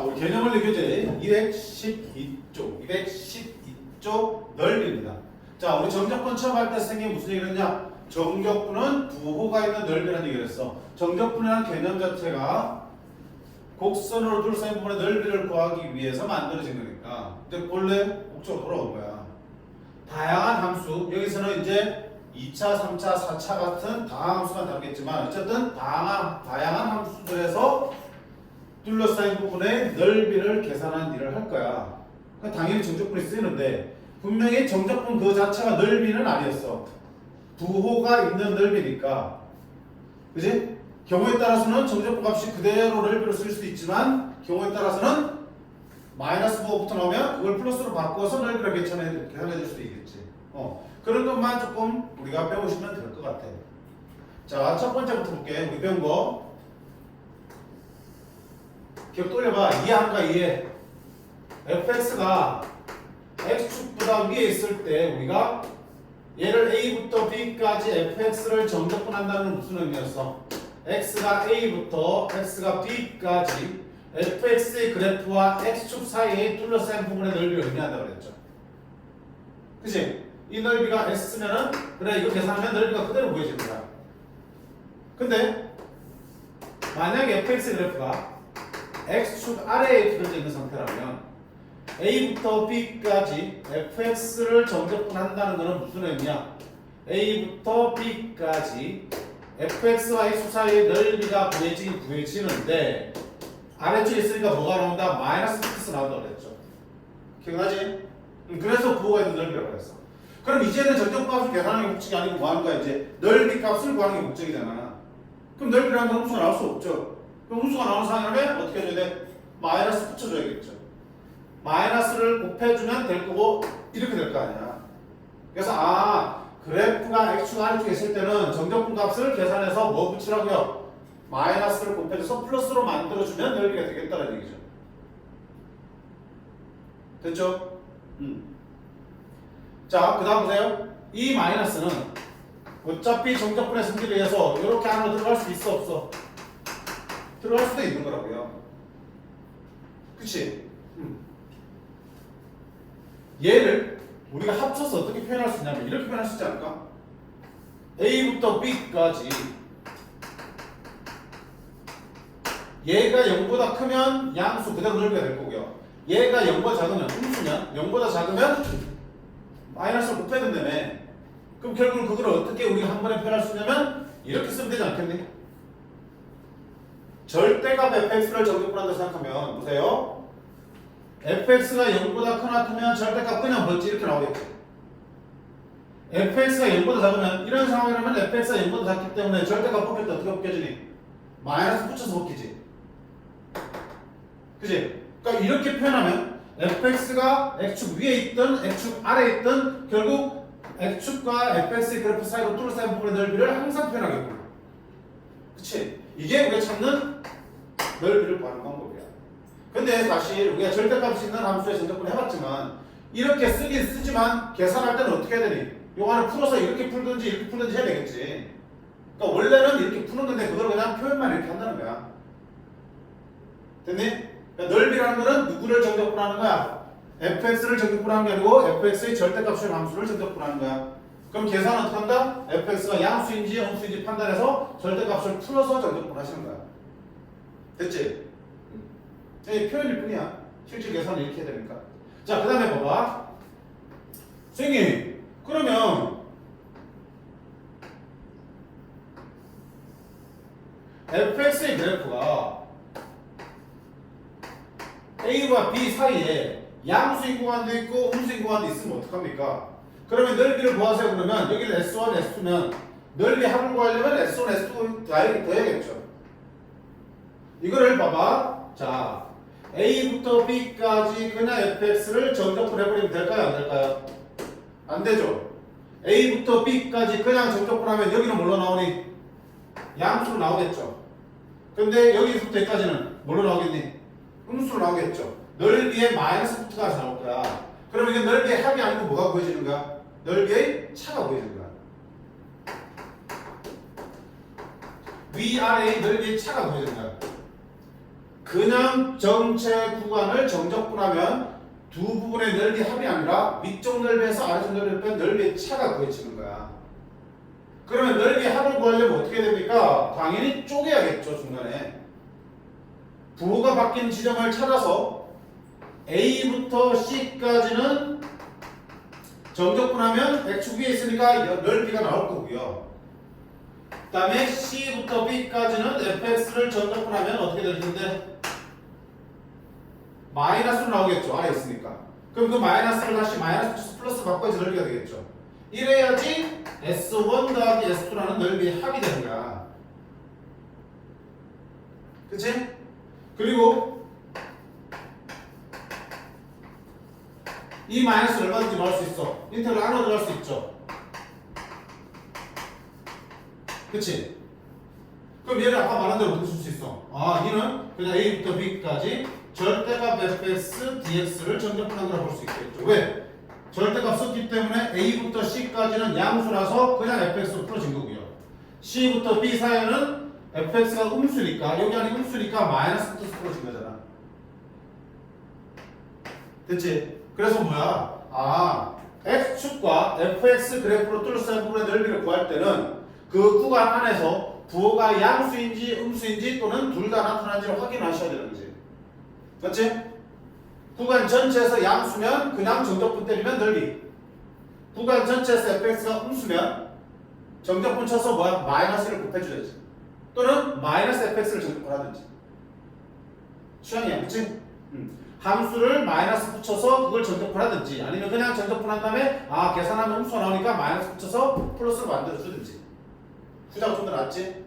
우리 개념원리 교재 212쪽 넓이입니다. 자, 우리 정적분 처음 할 때 선생님이 무슨 얘기를 했냐? 정적분은 부호가 있는 넓이라는 얘기를 했어. 정적분이라는 개념 자체가 곡선으로 둘러싸인 부분의 넓이를 구하기 위해서 만들어진 거니까 이제 본래 목적으로 돌아온 거야. 다양한 함수, 여기서는 이제 2차, 3차, 4차 같은 다양한 함수가 다르겠지만 어쨌든 다양한 함수들에서 둘러싸인 부분의 넓이를 계산하는 일을 할 거야. 그러니까 당연히 정적분이 쓰이는데 분명히 정적분 그 자체가 넓이는 아니었어. 부호가 있는 넓이니까. 그지? 경우에 따라서는 정적분 값이 그대로 넓이로 쓸 수도 있지만 경우에 따라서는 마이너스 부호부터 나오면 그걸 플러스로 바꿔서 넓이를 계산해 줄 수도 있겠지. 그런 것만 조금 우리가 배우시면 될 것 같아. 자, 첫 번째부터 볼게. 우리 배운 거. 기억 돌려봐. 이해한가 이해. fx가 x축보다 위에 있을 때 우리가 얘를 a부터 b까지 fx를 정적분한다는 건 무슨 의미였어? x가 a부터 x가 b까지 fx의 그래프와 x축 사이에 둘러싸인 부분의 넓이를 의미한다고 그랬죠. 그치? 이 넓이가 x면은 그래 이거 계산하면 넓이가 그대로 보여지는 거야. 근데 만약에 fx 그래프가 x축 아래에 그려져 있는 상태라면 a부터 b까지 fx를 정적분한다는 것은 무슨 의미야? a부터 b까지 fx와 x 사이의 넓이가 구해지는데 아래쪽에 있으니까 뭐가 나온다? 마이너스 x 나온다고 그랬죠. 기억나지? 그래서 부호가 있는 넓이라고 했어. 그럼 이제는 정적분 값을 계산하는 게 목적이 아니고 뭐 하는 거야? 이제 넓이 값을 구하는 게 목적이잖아. 그럼 넓이라는 건 함수가 나올 수 없죠. 그럼 함수가 나오는 상황이라면 어떻게 해줘야 돼? 마이너스 붙여줘야겠죠. 마이너스를 곱해주면 될 거고 이렇게 될 거 아니야. 그래서 그래프가 x축 아래쪽에 있을 때는 정적분 값을 계산해서 뭐 붙이라고요? 마이너스를 곱해줘서 플러스로 만들어주면 넓이가 되겠다는 얘기죠. 됐죠? 자, 그 다음 보세요. 이 마이너스는 어차피 정적분의 승리를 위해서 이렇게 안으로 들어갈 수 있어 없어? 들어갈 수도 있는 거라고요. 그치? 얘를 우리가 합쳐서 어떻게 표현할 수 있냐면 이렇게 표현할 수 있지 않을까? a부터 b까지 얘가 0보다 크면 양수 그대로 넓이가 될 거고요. 얘가 0보다 작으면 음수면 0보다 작으면 마이너스를 곱해야 된다며. 그럼 결국 그걸 어떻게 우리가 한 번에 표현할 수 있냐면 이렇게 쓰면 되지 않겠니? 절대값 fx를 정적분한다 생각하면 보세요. fx가 0보다 크나 크면 절대값 그냥 뭐지 이렇게 나오겠죠. fx가 0보다 작으면 이런 상황이라면 fx가 0보다 작기 때문에 절대값 뽑힐 때 어떻게 벗겨지니? 마이너스 붙여서 벗기지. 그지? 그러니까 이렇게 표현하면 fx가 x축 위에 있든 x축 아래에 있든 결국 x축과 fx의 그래프 사이로 둘러싸인 부분의 넓이를 항상 표현하겠구나. 그치? 이게 우리가 찾는 넓이를 구하는 방법이야. 근데 사실 우리가 절대값이 있는 함수의 정적분을 해봤지만 이렇게 쓰긴 쓰지만 계산할 때는 어떻게 해야 되니? 요 안을 풀어서 이렇게 풀든지 이렇게 풀든지 해야 되겠지. 그러니까 원래는 이렇게 푸는 건데 그걸 그냥 표현만 이렇게 한다는 거야. 됐니? 그러니까 넓이라는 거는 누구를 정적분하는 거야? fx를 정적분하는 게 아니고 fx의 절대값인 함수를 정적분하는 거야. 그럼 계산은 어떻게 한다? fx가 양수인지 음수인지 판단해서 절대값을 풀어서 정적분하시는 거야. 됐지? 이게 표현일 뿐이야. 실제 계산은 이렇게 해야 되니까. 자, 그 다음에 봐봐. 선생님, 그러면 fx의 그래프가 a와 b 사이에 양수인 구간도 있고 음수인 구간도 있으면 어떡합니까? 그러면 넓이를 구하세요. 그러면 여기를 S1, S2면 넓이 합을 구하려면 S1, S2 더해야겠죠. 이거를 봐봐. 자, A부터 B까지 그냥 fx를 정적분 해버리면 될까요? 안 될까요? 안 되죠. A부터 B까지 그냥 정적분하면 여기는 뭘로 나오니? 양수로 나오겠죠. 근데 여기서부터 여기까지는 뭘로 나오겠니? 음수로 나오겠죠. 넓이의 마이너스부터가 나올 거야. 그럼 이게 넓이의 합이 아니고 뭐가 보여지는 거야? 넓이의 차가 보여지는 거야. 위아래의 넓이의 차가 보여지는 거야. 그냥 정체 구간을 정적분하면 두 부분의 넓이 합이 아니라 위쪽 넓이에서 아래쪽 넓이 빼 넓이의 차가 구해지는 거야. 그러면 넓이의 합을 구하려면 어떻게 됩니까? 당연히 쪼개야겠죠, 중간에. 부호가 바뀌는 지점을 찾아서 A부터 C까지는 정적분하면 X축 위에 있으니까 넓이가 나올 거고요. 그 다음에 C부터 B까지는 fx를 정적분하면 어떻게 될 텐데? 마이너스로 나오겠죠. 아래 있으니까. 그럼 그 마이너스를 다시 마이너스 플러스 바꿔야지 넓이가 되겠죠. 이래야지 S1 더하기 S2라는 넓이의 합이 되는 거야. 그치? 그리고 이 마이너스를 얼마든지 넣을 수 있어. 인테그럴 안으로 들어갈 수 있죠. 그치? 그럼 얘를 아까 말한 대로 어떻게 쓸 수 있어? 아, 얘는 그냥 A부터 B까지 절대값 fx dx를 정적분한 거라 볼 수 있겠죠. 왜? 절대값 썼기 때문에 A부터 C까지는 양수라서 그냥 fx로 풀어진 거고요. C부터 B 사이에는 fx가 음수니까 여기 안에 음수니까 마이너스부터 풀어진 거잖아. 됐지? 그래서 뭐야? 아, x축과 fx 그래프로 둘러싼 부분의 넓이를 구할 때는 그 구간 안에서 부호가 양수인지 음수인지 또는 둘 다 나타난지를 확인하셔야 되는 거지. 맞지? 구간 전체에서 양수면 그냥 정적분 때리면 넓이. 구간 전체에서 fx가 음수면 정적분 쳐서 뭐야? 마이너스를 곱해줘야지. 또는 마이너스 fx를 정적분 하든지. 취향이야, 그치? 함수를 마이너스 붙여서 그걸 정적분 하든지 아니면 그냥 정적분 한 다음에 아 계산하면 음수가 나오니까 마이너스 붙여서 플러스로 만들어주든지. 후자가 좀 더 낫지?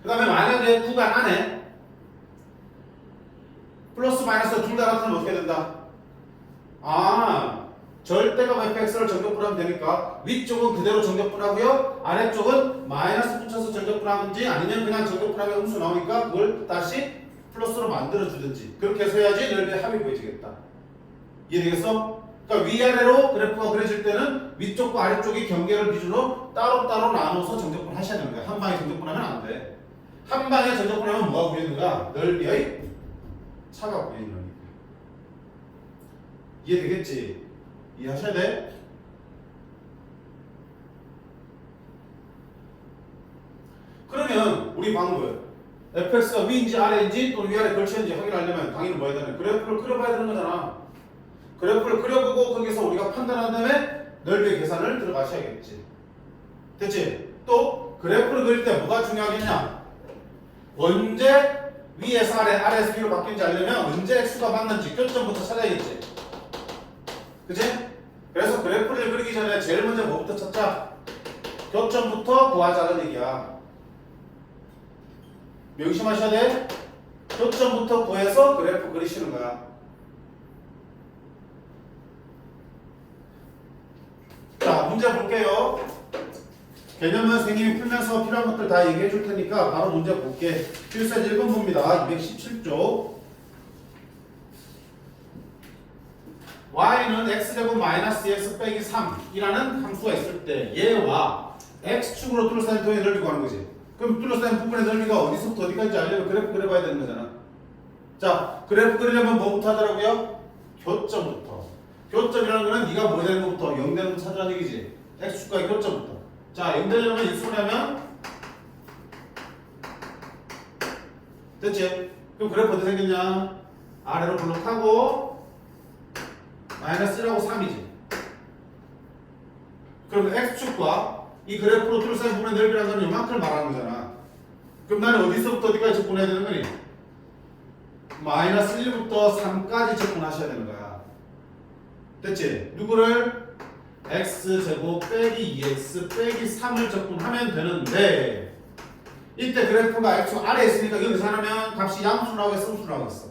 그 다음에 만약에 구간 안에 플러스 마이너스 둘 다 나타나면 어떻게 된다? 아, 절대값 fx를 정적분하면 되니까 위쪽은 그대로 정적분하고요 아래쪽은 마이너스 붙여서 정적분하든지 아니면 그냥 정적분하면 음수 나오니까 그걸 다시 플러스로 만들어주든지 그렇게 해서 해야지 넓이의 합이 보여지겠다. 이해되겠어? 그러니까 위아래로 그래프가 그려질 때는 위쪽과 아래쪽이 경계를 기준으로 따로따로 나눠서 정적분 하셔야 되는 거야. 한 방에 정적분하면 안 돼. 한 방에 정적분하면 뭐가 보이는가? 넓이의 차가 보이는 거니까. 이해되겠지? 이해하셔야 돼? 그러면 우리 방법은 fx가 위인지 아래인지 또는 위아래 걸쳐있는지 확인하려면 당연히 뭐 해야 되나? 그래프를 그려봐야 되는 거잖아. 그래프를 그려보고 거기서 우리가 판단한 다음에 넓이의 계산을 들어가셔야겠지. 됐지? 또 그래프를 그릴 때 뭐가 중요하겠냐? 언제 위에서 아래, 아래에서 위로 바뀌는지 알려면 언제 x가 맞는지 교점부터 찾아야겠지. 그치? 그래서 그래프를 그리기 전에 제일 먼저 뭐부터 찾자? 교점부터 구하자는 얘기야. 명심하셔야 돼. 교점부터 구해서 그래프 그리시는 거야. 자, 문제 볼게요. 개념은 선생님이 풀면서 필요한 것들 다 얘기해 줄 테니까 바로 문제 볼게. 필사 1번 봅니다. 217쪽. y는 x제곱 마이너스 x 빼기 3이라는 함수가 있을 때 얘와 x축으로 둘러싸인 도의 넓이 구하는 거지. 그럼 둘러싸인 부분의 넓이가 어디서부터 어디까지 알려면 그래프 그려봐야 되는 거잖아. 자, 그래프 그리려면 뭐부터 하더라고요? 교점부터. 교점이라는 거는 네가 뭐 되는 것부터 0 되는 거 찾으라는 얘기지. x축과의 교점부터. 자, 0 되려면 인수분하면 됐지? 그럼 그래프 어떻게 생겼냐? 아래로 블록하고 마이너스 1하고 3이지. 그럼 x축과 이 그래프로 둘러싸인 부분의 넓이라는 거는 이만큼을 말하는 거잖아. 그럼 나는 어디서부터 어디까지 접근해야 되는 거니? 마이너스 1부터 3까지 접근하셔야 되는 거야. 됐지? 누구를? x제곱 빼기 2x 빼기 3을 접근하면 되는데 이때 그래프가 x 아래에 있으니까 여기 계산하면 값이 양수 나오겠어? 음수 나오겠어?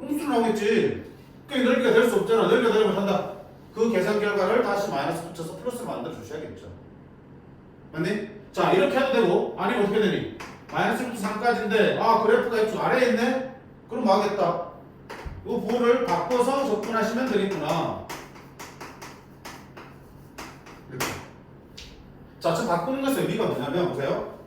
음수 나오겠지. 그게 넓이가 될 수 없잖아. 넓이가 되지 못한다. 그 계산 결과를 다시 마이너스 붙여서 플러스로 만들어 주셔야겠죠. 맞니? 자, 이렇게 해도 되고 아니면 어떻게 되니? 마이너스 1부터 3까지인데 아 그래프가 x 아래에 있네? 그럼 뭐 하겠다? 이 부호를 바꿔서 접근하시면 되겠구나. 이렇게. 자, 저 바꾸는 것의 의미가 뭐냐면 보세요.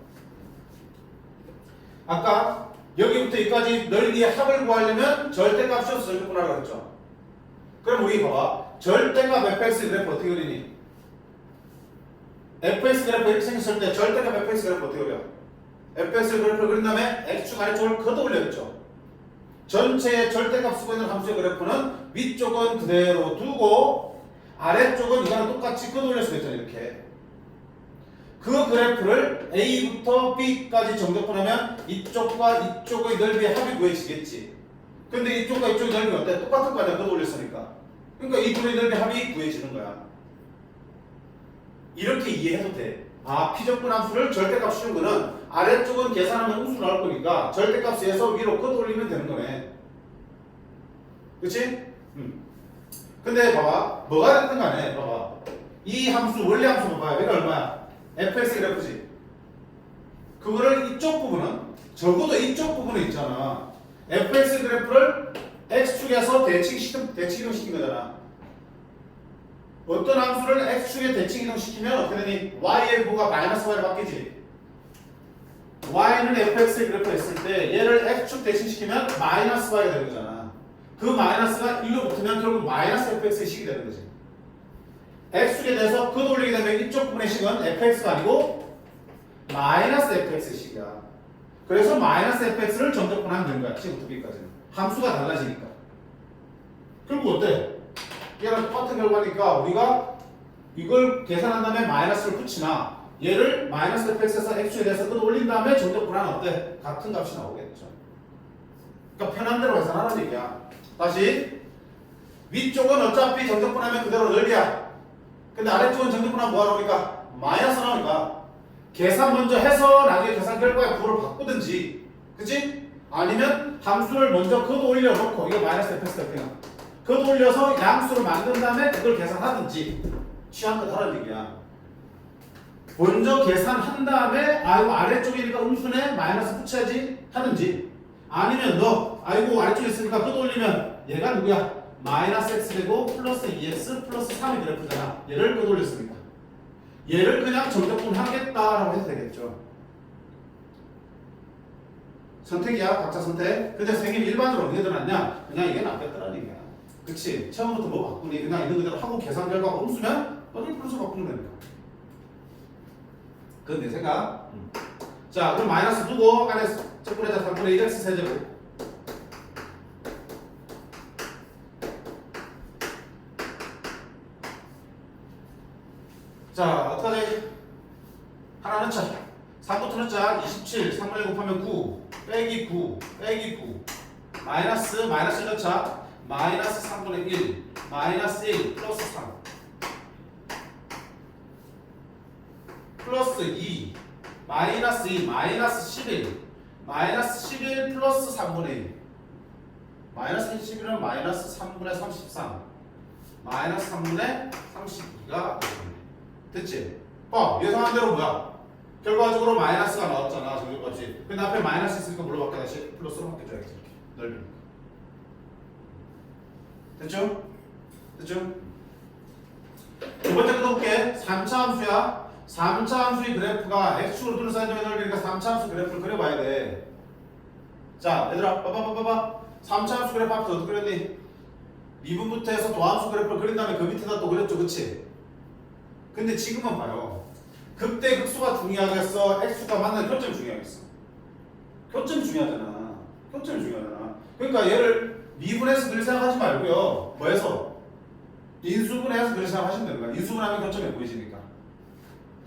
아까 여기 A부터 E까지 넓이의 합을 구하려면 절대값 씌워서 적분하라고 그랬죠. 그럼 우리 봐봐. 절대값 fx 그래프 어떻게 그리니? fx 그래프 이렇게 생겼을 때 절대값 fx 그래프 어떻게 그려? fx 그래프를 그린 다음에 x축 아래쪽을 걷어 올렸죠. 전체의 절대값 쓰고 있는 함수의 그래프는 위쪽은 그대로 두고 아래쪽은 이거랑 똑같이 걷어 올릴 수 있잖아요. 이렇게. 그 그래프를 A부터 B까지 정적분하면 이쪽과 이쪽의 넓이의 합이 구해지겠지. 근데 이쪽과 이쪽의 넓이가 어때? 똑같을 거 아니야. 걷어 올렸으니까. 그러니까 이 둘의 넓이 합이 구해지는 거야. 이렇게 이해해도 돼. 아, 피적분 함수를 절대값 씌운 거는 아래쪽은 계산하면 음수 나올 거니까 절대값에서 위로 걷어 올리면 되는 거네. 그치? 근데 봐봐. 뭐가 됐든 간에 봐봐. 이 함수, 원래 함수 봐봐. 얘가 얼마야? fx 그래프지. 그거를 이쪽 부분은 적어도 이쪽 부분에 있잖아. fx 그래프를 x축에서 대칭 이동시킨 거잖아. 어떤 함수를 x축에 대칭 이동시키면 어떻게 되니? y의 부가 마이너스 y로 바뀌지. y는 fx의 그래프 했을 때 얘를 x축 대칭시키면 마이너스 y가 되는 거잖아. 그 마이너스가 1로 붙으면 결국 마이너스 fx의 식이 되는 거지. x축에 대해서 그 돌리게 되면 이쪽 부분의 식은 fx가 아니고 마이너스 fx의 식이야. 그래서 마이너스 fx를 전적분하면 되는 거야. C부터 B까지는. 함수가 달라지니까. 결국 어때? 얘랑 똑같은 결과니까 우리가 이걸 계산한 다음에 마이너스를 붙이나 얘를 마이너스 fx에서 x축에 대해서 끌어올린 다음에 전적분하면 어때? 같은 값이 나오겠죠. 그러니까 편한 대로 계산하라는 얘기야. 다시 위쪽은 어차피 전적분하면 그대로 넓이야. 근데 아래쪽은 전적분하면 뭐가 나오니까? 마이너스 나오니까 계산 먼저 해서 나중에 계산 결과에 부호를 바꾸든지, 그치? 아니면 함수를 먼저 걷어 올려놓고 이거 마이너스 fx가 되나? 걷어 올려서 양수를 만든 다음에 그걸 계산하든지 취향껏 하라는 얘기야. 먼저 계산한 다음에 아이고 아래쪽이니까 음수네 마이너스 붙여야지 하든지, 아니면 너 아이고 아래쪽에 있으니까 걷어 올리면 얘가 누구야? 마이너스 x 되고 플러스 2x 플러스 3이 그래프잖아. 얘를 걷어 올렸으니까 얘를 그냥 정적분 하겠다라고 해도 되겠죠. 선택이야. 각자 선택. 근데 선생님이 일반적으로 어떻게 들어놨냐? 그냥 이게 낫겠더라는 얘기야. 그치? 처음부터 뭐 바꾸니? 그냥 있는 그대로 하고 계산 결과가 음수면 너를 플러스 바꾸면 되니까. 그건 내 생각. 자, 그럼 마이너스 두고 안에 적분에다 3분의 1x 세제곱. 자, 어떡하지? 하나 넣자. 3부터 넣자. 27, 3분의 1 곱하면 9, 빼기 9, 빼기 9. 마이너스 1 넣자. 마이너스 3분의 1, 마이너스 1, 플러스 3. 플러스 2, 마이너스 2, 마이너스 11, 마이너스 11 플러스 3분의 1. 마이너스 11은 마이너스 3분의 33, 마이너스 3분의 32가 되겠네. 됐지? 예상한 대로 뭐야? 결과적으로 마이너스가 나왔잖아. 정규값이. 근데 앞에 마이너스 있으니까 뭘로 바뀌어? 다시 플러스로 바뀌어줘야겠지. 이렇게 넓이니까. 됐죠? 됐죠? 두 번째 거 볼게. 3차 함수야. 3차 함수의 그래프가 x축으로 둘러싸인 점의 넓이니까 3차 함수 그래프를 그려봐야 돼. 자, 얘들아, 봐봐. 3차 함수 그래프 앞에서 어떻게 그렸니? 미분부터 해서 도함수 그래프를 그린 다음에 그 밑에다 또 그렸죠, 그치? 근데 지금은 봐요. 극대 극소가 중요하겠어? x가 만나는 교점이 중요하겠어? 교점이 중요하잖아. 교점이 중요하잖아. 그러니까 얘를 미분해서 그릴 생각하지 말고요. 뭐해서? 인수분해서 그릴 생각하시면 되는 거야. 인수분하면 교점이 보이시니까.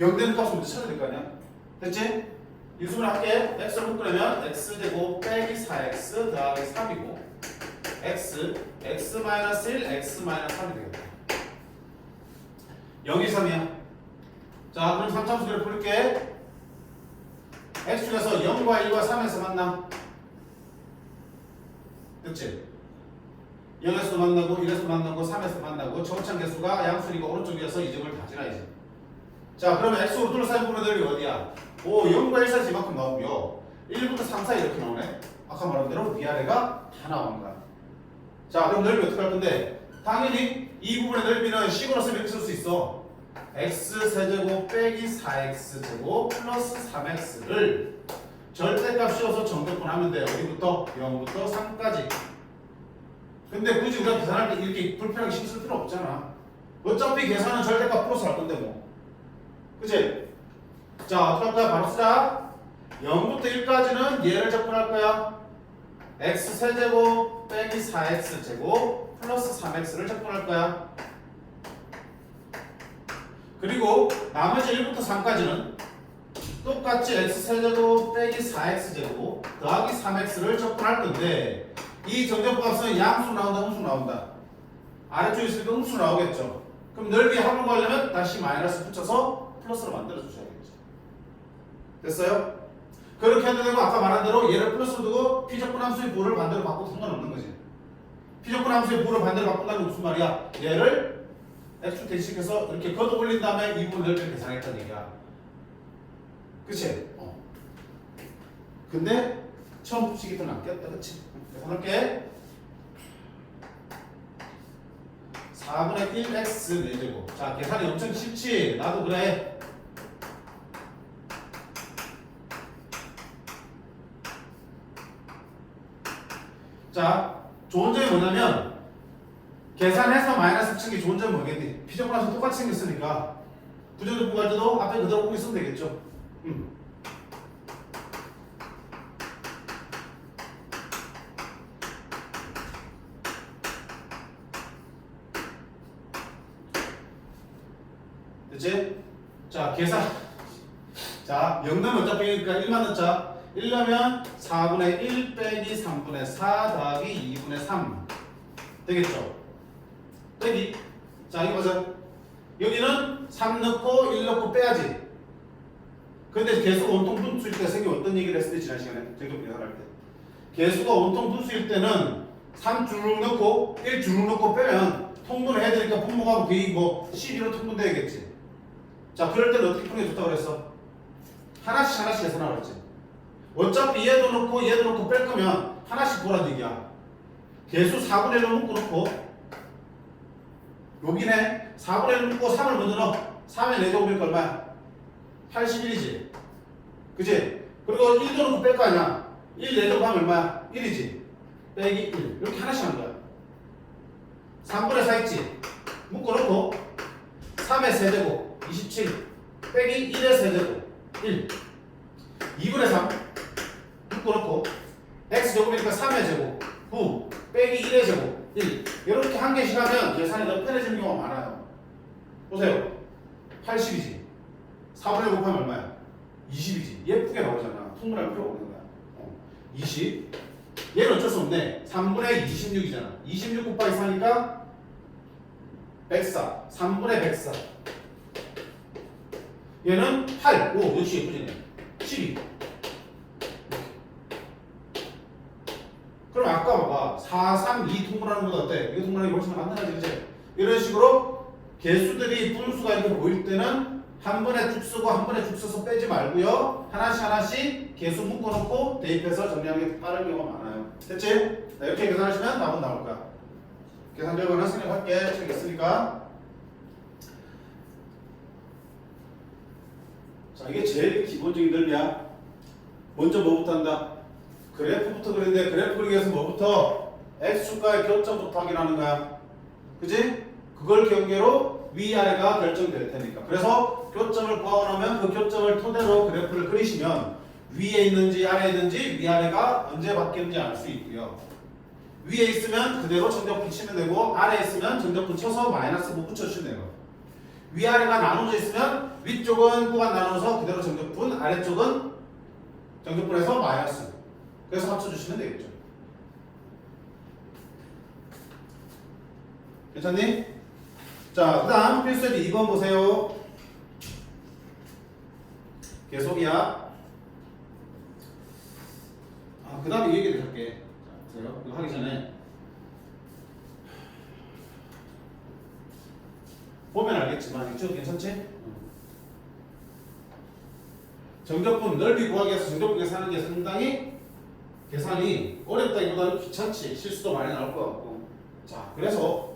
0되는 값을 먼저 찾아야 될 거 아니야? 됐지? 인수분할게. x를 묶으려면 x제곱 빼기 4x 더하기 3이고 x-1, x-3이 되겠다. 0, 2, 3이야. 자, 그럼 3차함수 그래프 풀게. x축에서 0과 1과 3에서 만나. 그치? 0에서 만나고 1에서 만나고 3에서 만나고 정착 개수가 양수니까 오른쪽에서 이 점을 다 지나야지. 자, 그러면 x로 둘러싸인 부분의 넓이 어디야? 0과 1 사이에서 이만큼 나오고요. 1부터 3 사이 이렇게 나오네. 아까 말한 대로 위아래가 다 나오는 거야. 자, 그럼 넓이 어떻게 할 건데? 당연히 이 부분의 넓이는 식으로 쓰면 이렇게 쓸 수 있어. x 세제곱 빼기 4x 제곱 플러스 3x를 절대값 최대값 씌워서 정적분하면 돼요. 어디부터? 0부터 3까지. 근데 굳이 우리가 계산할 때 이렇게 불편하게 신경 쓸 필요 없잖아. 어차피 계산은 절대값 플러스 할 건데 뭐. 그치? 자, 어떻게 할 거야? 바로 쓰자. 0부터 1까지는 얘를 적분할 거야. x 세제곱 빼기 4x 제곱 플러스 3x를 적분할 거야. 그리고 나머지 1부터 3까지는 똑같이 x 세제곱 빼기 4x 제곱 더하기 3x를 적분할 건데 이 정적값은 양수 나온다, 음수 나온다. 아래쪽에 있으니까 음수 나오겠죠. 그럼 넓이 합을 구하려면 다시 마이너스 붙여서 플러스로 만들어 주셔야겠죠. 됐어요? 그렇게 해도 되고 아까 말한 대로 얘를 플러스로 두고 피적분 함수의 부호를 반대로 바꿔도 상관없는 거지. 피적분 함수의 부호를 반대로 바꾼다는 게 무슨 말이야? 얘를 x축 대식해서 이렇게 걷어 올린 다음에 이 부분 넓이를 계산했다는 얘기야. 그치? 근데 처음 푸시기 더 낫겠다. 그치? 계산할게. 4분의 1x 4제곱. 자, 계산이 엄청 쉽지? 나도 그래. 자, 좋은 점이 뭐냐면 계산해서 마이너스 붙인 게 좋은 점은 뭐겠니? 피적분함수 똑같이 생겼으니까 부정적 부할 때도 앞에 그대로 꼭 있으면 되겠죠. 됐지? 자, 계산. 자, 0 넣으면 어차피 그러니까 1만 넣자. 1 넣으면 4분의 1 빼기 3분의 4 더하기 2분의 3 되겠죠? 빼기. 자, 이거 보자. 여기는 3 넣고 1 넣고 빼야지. 근데 개수가 온통 분수일 때 선생님이 어떤 얘기를 했을 때 지난 시간에 정적 계산할 때 개수가 온통 분수일 때는 3 주르륵 넣고 1 주르륵 넣고 빼면 통분을 해야 되니까 분모하고 거의 뭐 12로 통분돼야겠지. 자, 그럴 때는 어떻게 푸는 게 좋다고 그랬어? 하나씩 계산하라고 했지. 어차피 얘도 넣고 얘도 넣고 뺄 거면 하나씩 보라는 얘기야. 개수 4분의 1로 묶고 넣고 여기네 4분의 1 묶고 3을 먼저 넣어. 3의 4제곱이니까 얼마야? 81이지. 그지? 그리고 1도 넣고 뺄 거 아니야. 1 4제곱 하면 얼마야? 1이지. 빼기 1. 이렇게 하나씩 하는 거야. 3분의 4 있지? 묶어 놓고 3의 세제곱 27 빼기 1의 세제곱 1 2분의 3 묶어 놓고 x제곱이니까 3의 제곱 9 빼기 1의 제곱 1 이렇게 한 개씩 하면 계산이 더 편해지는 경우가 많아요. 보세요. 80이지. 4분의 5 하면 얼마야? 20이지. 예쁘게 나오잖아. 통분할 필요가 없는 거야. 20 얘는 어쩔 수 없네. 3분의 26이잖아. 26 곱하기 4니까 104. 3분의 104. 얘는 8. 오, 역시 예쁘지네. 12. 그럼 아까 봐봐. 4, 3, 2 통분하는 것도 어때? 이거 통분하기 훨씬 간단하지, 그치? 이런 식으로 개수들이 분수가 이렇게 보일 때는 한 번에 쭉 쓰고 한 번에 쭉 써서 빼지 말고요. 하나씩 개수 묶어놓고 대입해서 정리하는 게 빠른 경우가 많아요. 됐지? 자, 이렇게 계산하시면 답은 나올 거야. 계산 결과는 선생님 할게. 책 있으니까. 자, 이게 제일 기본적인 넓이야. 먼저 뭐부터 한다? 그래프부터 그리는데 그래프 그리기 위해서 뭐부터? x축과의 교점부터 확인하는 거야. 그지? 그걸 경계로 위아래가 결정될 테니까. 그래서 교점을 구하고나면 그 교점을 토대로 그래프를 그리시면 위에 있는지 아래에 있는지 위아래가 언제 바뀌는지 알 수 있고요. 위에 있으면 그대로 정적분 치면 되고 아래에 있으면 정적분 쳐서 마이너스 못 붙여주시면 돼요. 위아래가 나눠져 있으면 위쪽은 구간 나눠서 그대로 정적분, 아래쪽은 정적분에서 마이너스. 그래서 합쳐주시면 되겠죠. 괜찮니? 자, 그 다음 필수예제 2번 보세요. 계속이야. 그 다음에 이 얘기를 할게. 자, 보세요. 이거 하기 전에 보면 알겠지만 이쪽 괜찮지? 정적분 넓이 구하기 위해서 정적분 계산하는 게 상당히 계산이 어렵다기보다는 귀찮지. 실수도 많이 나올 것 같고. 자, 그래서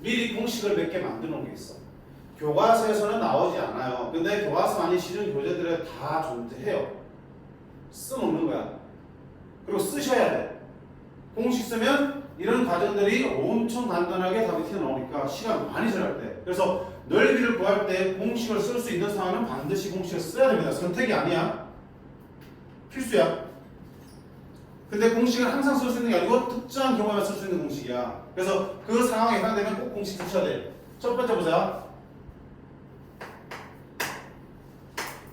미리 공식을 몇 개 만들어 놓은 게 있어. 교과서에서는 나오지 않아요. 근데 교과서 아닌 시중 교재들에 다 존재해요. 써놓는 거야. 그리고 쓰셔야 돼. 공식 쓰면 이런 과정들이 엄청 간단하게 답이 튀어나오니까 시간 많이 절할 때. 그래서 넓이를 구할 때 공식을 쓸 수 있는 상황은 반드시 공식을 써야 됩니다. 선택이 아니야. 필수야. 근데 공식을 항상 쓸 수 있는 게 아니고 특정한 경우에만 쓸 수 있는 공식이야. 그래서 그 상황에 해당되면 꼭 공식 쓰셔야 돼. 첫 번째 보자.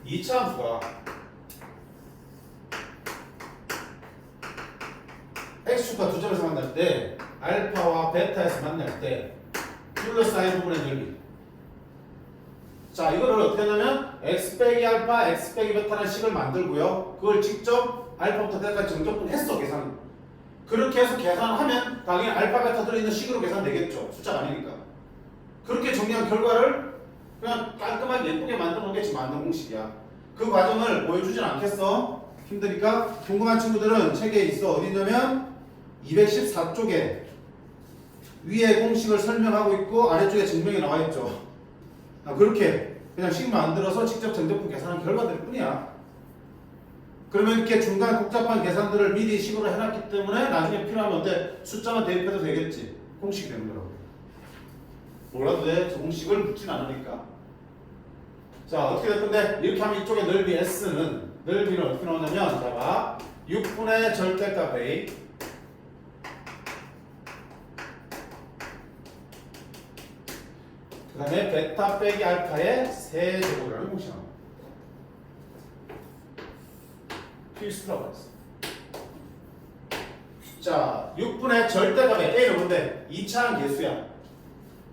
이차 함수가 x축과 두 점에서 만날 때 알파와 베타에서 만날 때 둘러싸인 부분의 넓이. 자, 이거를 어떻게 하냐면 x 빼기 알파, x 빼기 베타라는 식을 만들고요. 그걸 직접 알파부터 베타까지 정적분 했어, 계산. 그렇게 해서 계산하면 당연히 알파, 베타 들어있는 식으로 계산되겠죠. 숫자가 아니니까. 그렇게 정리한 결과를 그냥 깔끔하게 예쁘게 만들어 놓은 게 지금 만든 공식이야. 그 과정을 보여주진 않겠어. 힘드니까. 궁금한 친구들은 책에 있어. 어디 있냐면 214쪽에 위에 공식을 설명하고 있고 아래쪽에 증명이 나와 있죠. 그렇게 그냥 식 만들어서 직접 정적분 계산한 결과들 뿐이야. 그러면 이렇게 중간 복잡한 계산들을 미리 식으로 해놨기 때문에 나중에 필요하면 어때? 숫자만 대입해도 되겠지. 공식이 되는 거라고. 몰라도 돼. 저 공식을 묻진 않으니까. 자, 어떻게 될 건데? 이렇게 하면 이쪽에 넓이 S는 넓이는 어떻게 나오냐면 자 봐. 6분의 절대값 A 그 다음에 베타 빼기 알파의 세제곱이라는 공식이 나옵니다. 필수라고 했어. 자, 6분의 절대값의 A는 뭔데? 2차항 계수야.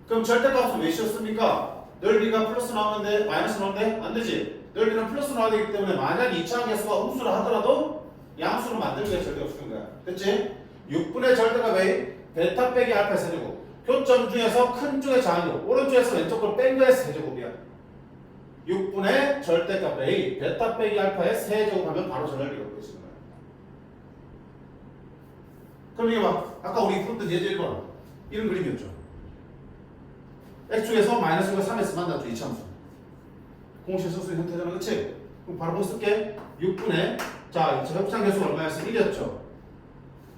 그럼 절대값은 몇이었습니까? 넓이가 플러스 나오는데 마이너스 나오는데? 안 되지. 넓이는 플러스 나와야 되기 때문에 만약 2차항 계수가 음수라 하더라도 양수로 만들기 위해 절대 없을 거야. 됐지? 6분의 절대값 A 베타 빼기 알파 세제곱. 교점 중에서 큰 쪽의 자항이고 오른쪽에서 왼쪽 걸 뺀 거의 세제곱이야. 6분의 절대값 A 베타 빼기 알파의 세제곱 하면 바로 저 넓이가 보여지는 거야. 그럼 이게 막 아까 우리 풀었던 예제 1번 이런 그림이었죠. x축에서 마이너스 3에서 만났죠. 이차함수. 공식 쓸 수 있는 형태잖아. 그치? 그럼 바로 공식 쓸게. 6분의 자, 저 협상 계수가 얼마였어? 1이었죠.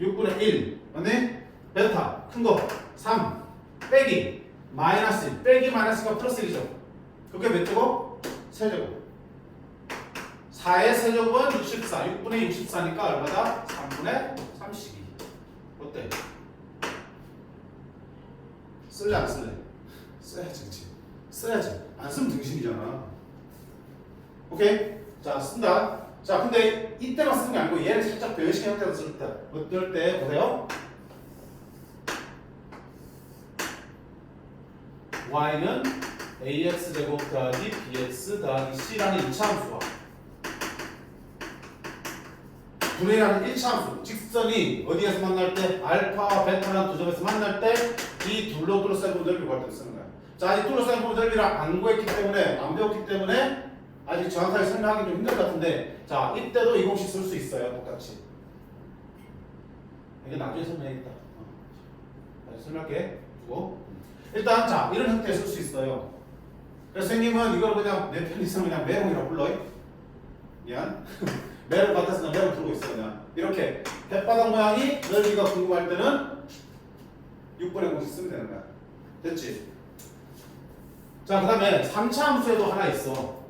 6분의 1 맞네? 베타 큰 거 3 빼기 마이너스 1 빼기 마이너스가 플러스 1이죠. 그게 몇 제곱? 세제곱. 4의 세제곱은 64 6분의 64니까 얼마다? 3분의 32. 어때? 쓸래 안 쓸래? 써야지. 그치? 써야지. 안 쓰면 등신이잖아. 오케이? 자, 쓴다. 자, 근데 이때만 쓰는 게 아니고 얘를 살짝 변신 형태로 쓸 때 어떨 때 보세요. y는 ax제곱 더하기 bx 더하기 c라는 2차 함수와 분해라는 1차 함수 직선이 어디에서 만날 때? 알파와 베타라는 두 점에서 만날 때 이 둘로 둘러싸인 부분 넓이를 구할 때 쓰는 거야. 자, 아직 둘러싸인 부분 넓이를 안 구했기 때문에 안 배웠기 때문에 아직 정확하게 설명하기 좀 힘들 것 같은데 자, 이때도 이 공식 쓸 수 있어요. 똑같이. 이게 나중에 설명해야겠다. 다시 설명할게. 두고 일단 자, 이런 형태에 쓸 수 있어요. 그래서 선생님은 이걸 그냥 내 편이 있으면 그냥 매롱이라고 불러요. 미안. 매롱 같아서 그냥 매롱 부르고 있어. 그냥 이렇게 팻바닥 모양이 넓이가 궁금할 때는 6번의 공식 쓰면 되는 거야. 됐지? 자, 그 다음에 3차 함수에도 하나 있어.